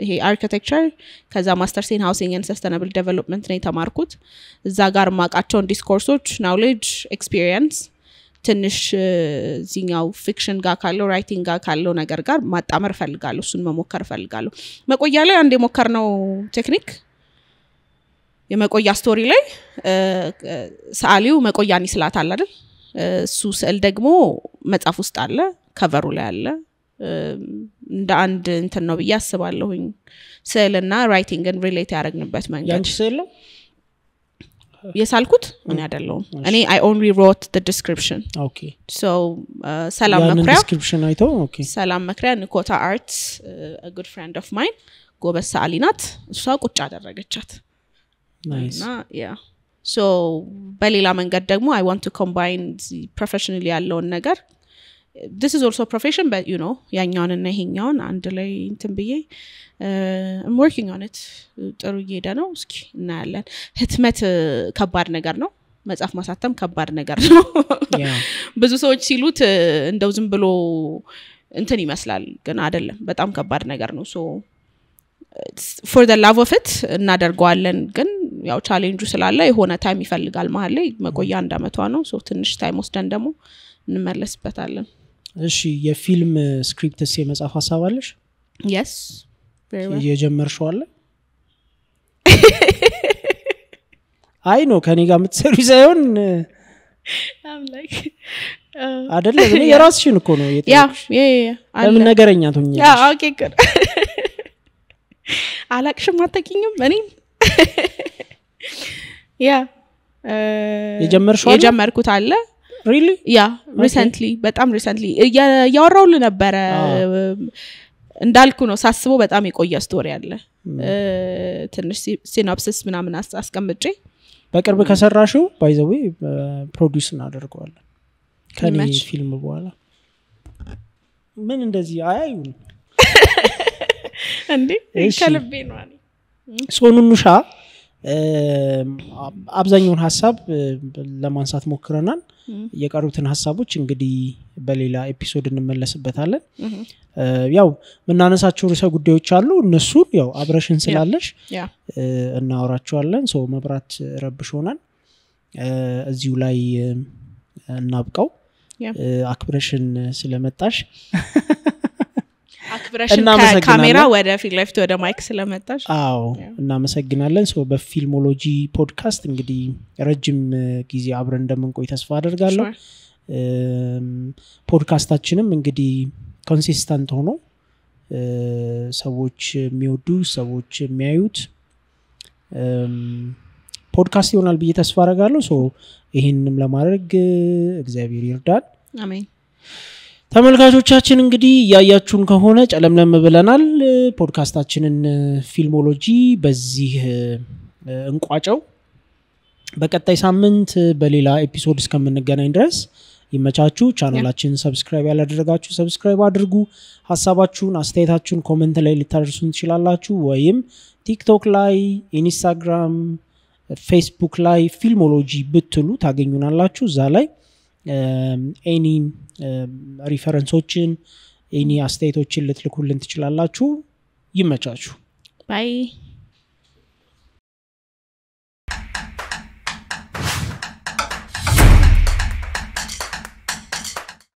ይሄ አርኪቴክቸር ከዛ ማስተርስ ኢን ሃውሲንግ ኤንድ ሰስቴናብል ዴቨሎፕመንት ነው የተማርኩት እዛ ጋር ማቃቸው ዲስኮርሶች ናውሌጅ ኤክስፒሪየንስ ትንሽ ዚኛው ፊክሽን ጋር ካለው ራይቲንግ ጋር ካለው ነገር ጋር ማጣመር ፈልጋለሁ እሱን መሞከር ፈልጋለሁ መቆያ ላይ አንድ የሞከርነው ቴክኒክ የመቆያ ስቶሪ ላይ ሰዓሊው መቆያን ይስላታል አይደል እሱ ስዕል ደግሞ መጽሐፍ ውስጥ አለ ከቨሩ ላይ አለ እንደ አንድ እንትን ነው ብዬ አስባለሁኝ ስዕልና ራይቲንግን ሪሌት ያደረግንበት መንገድ ያንቺ ስዕል ነው የሳልኩት እኔ አይደለሁም እኔ I only wrote the description okay so ሰላም መክሪያ description አይቶ okay ሰላም መክሪያ ንኮታ አርትስ a good friend of mine ጎበዝ ሰዓሊ ናት እሷ ቁጭ አደረገቻት nice እና yeah so በሌላ መንገድ ደግሞ I want to combine professionally ያለውን ነገር this is also a profession but you know ያኛውን እና ይሄኛውን አንድ ላይ እንትን ብዬ I'm working on it ጥሩ እየሄደ ነው እስኪ እናያለን ህትመት ከባድ ነገር ነው መጽሐፍ ማሳተም ከባድ ነገር ነው ብዙ ሰዎች ሲሉት እንደው ዝም ብሎ እንትን ይመስላል ግን አይደለም በጣም ከባድ ነገር ነው so for the love of it እናደርገዋለን ግን ያው ቻሌንጁ ስላለ የሆነ ታይም ይፈልጋል ማለት ላይ መቆያ አንድ አመቷ ነው so ትንሽ ታይም ወስደን ደግሞ እንመለስበታለን እሺ የፊልም ስክሪፕትስ የመጻፍ ሐሳብ አለሽ yes very well የጀመርሽው አለ አይ ነው ከኔ ጋር የምትሰሩ ሳይሆን I'm like አይደለም እኔ የራስሽን እኮ ነው የጠየቅሽ ለምን ነገረኛ ትሆኛለሽ yeah okay good አላቅሽም አታውቂኝም እኔ yeah የጀመርኩት አለ really yeah recently በጣም recently ያወራውል ነበር እንዳልኩ ነው ሳስበው በጣም የቆየ ስቶሪ አለ ትንሽ ሲኖፕሲስ ምናምን አስቀምጬ በቅርብ ከሰራሽው by the way ፕሮዲዩስ እናደርገዋለን ከኔ ፊልም በኋላ ምን እንደዚህ አያዩን እንዴ ከልቤ ነው አለ ሶኑኑሻ አብዛኛውን ሐሳብ ለማንሳት ሞክረናል የቀሩትን ሐሳቦች እንግዲህ በሌላ ኤፒሶድ እንመለስበታለን ያው ምናነሳቸው ርዕሰ ጉዳዮች አሉ እነሱ ያው አብረሽን ስላለሽ እናወራቸዋለን ሶ መብራት ረብሾናል እዚሁ ላይ እናብቀው አክብረሽን ስለመጣሽ አክብረሽን ከካሜራ ወደ ፊት ለፊት ወደ ማይክ ስለመጣሽ አዎ እናመሰግናለን ሶ በፊልሞሎጂ ፖድካስት እንግዲህ ረጅም ጊዜ አብረን እንደምንቆይ ተስፋ አደርጋለሁ ፖድካስታችንም እንግዲህ ኮንሲስተንት ሆኖ ሰዎች የሚወዱ ሰዎች የሚያዩት ፖድካስት ይሆናል ብዬ ተስፋ አደርጋለሁ ሶ ይሄንንም ለማድረግ እግዚአብሔር ይርዳን አሜን ተመልካቾቻችን እንግዲህ ያያችሁን ከሆነ ጨለምለም ብለናል ፖድካስታችንን ፊልሞሎጂ በዚህ እንቋጨው በቀጣይ ሳምንት በሌላ ኤፒሶድ እስከምንገናኝ ድረስ ይመቻችሁ ቻናላችንን ሰብስክራይብ ያላደረጋችሁ ሰብስክራይብ አድርጉ ሐሳባችሁን አስተያየታችሁን ኮሜንት ላይ ልታደርሱን ትችላላችሁ ወይም ቲክቶክ ላይ ኢንስታግራም ፌስቡክ ላይ ፊልሞሎጂ ብትሉ ታገኙናላችሁ እዛ ላይ ኤኒ ሪፈረንሶችን ኤኒ አስተያየቶችን ልትልኩልን ትችላላችሁ ይመቻችሁ ባይ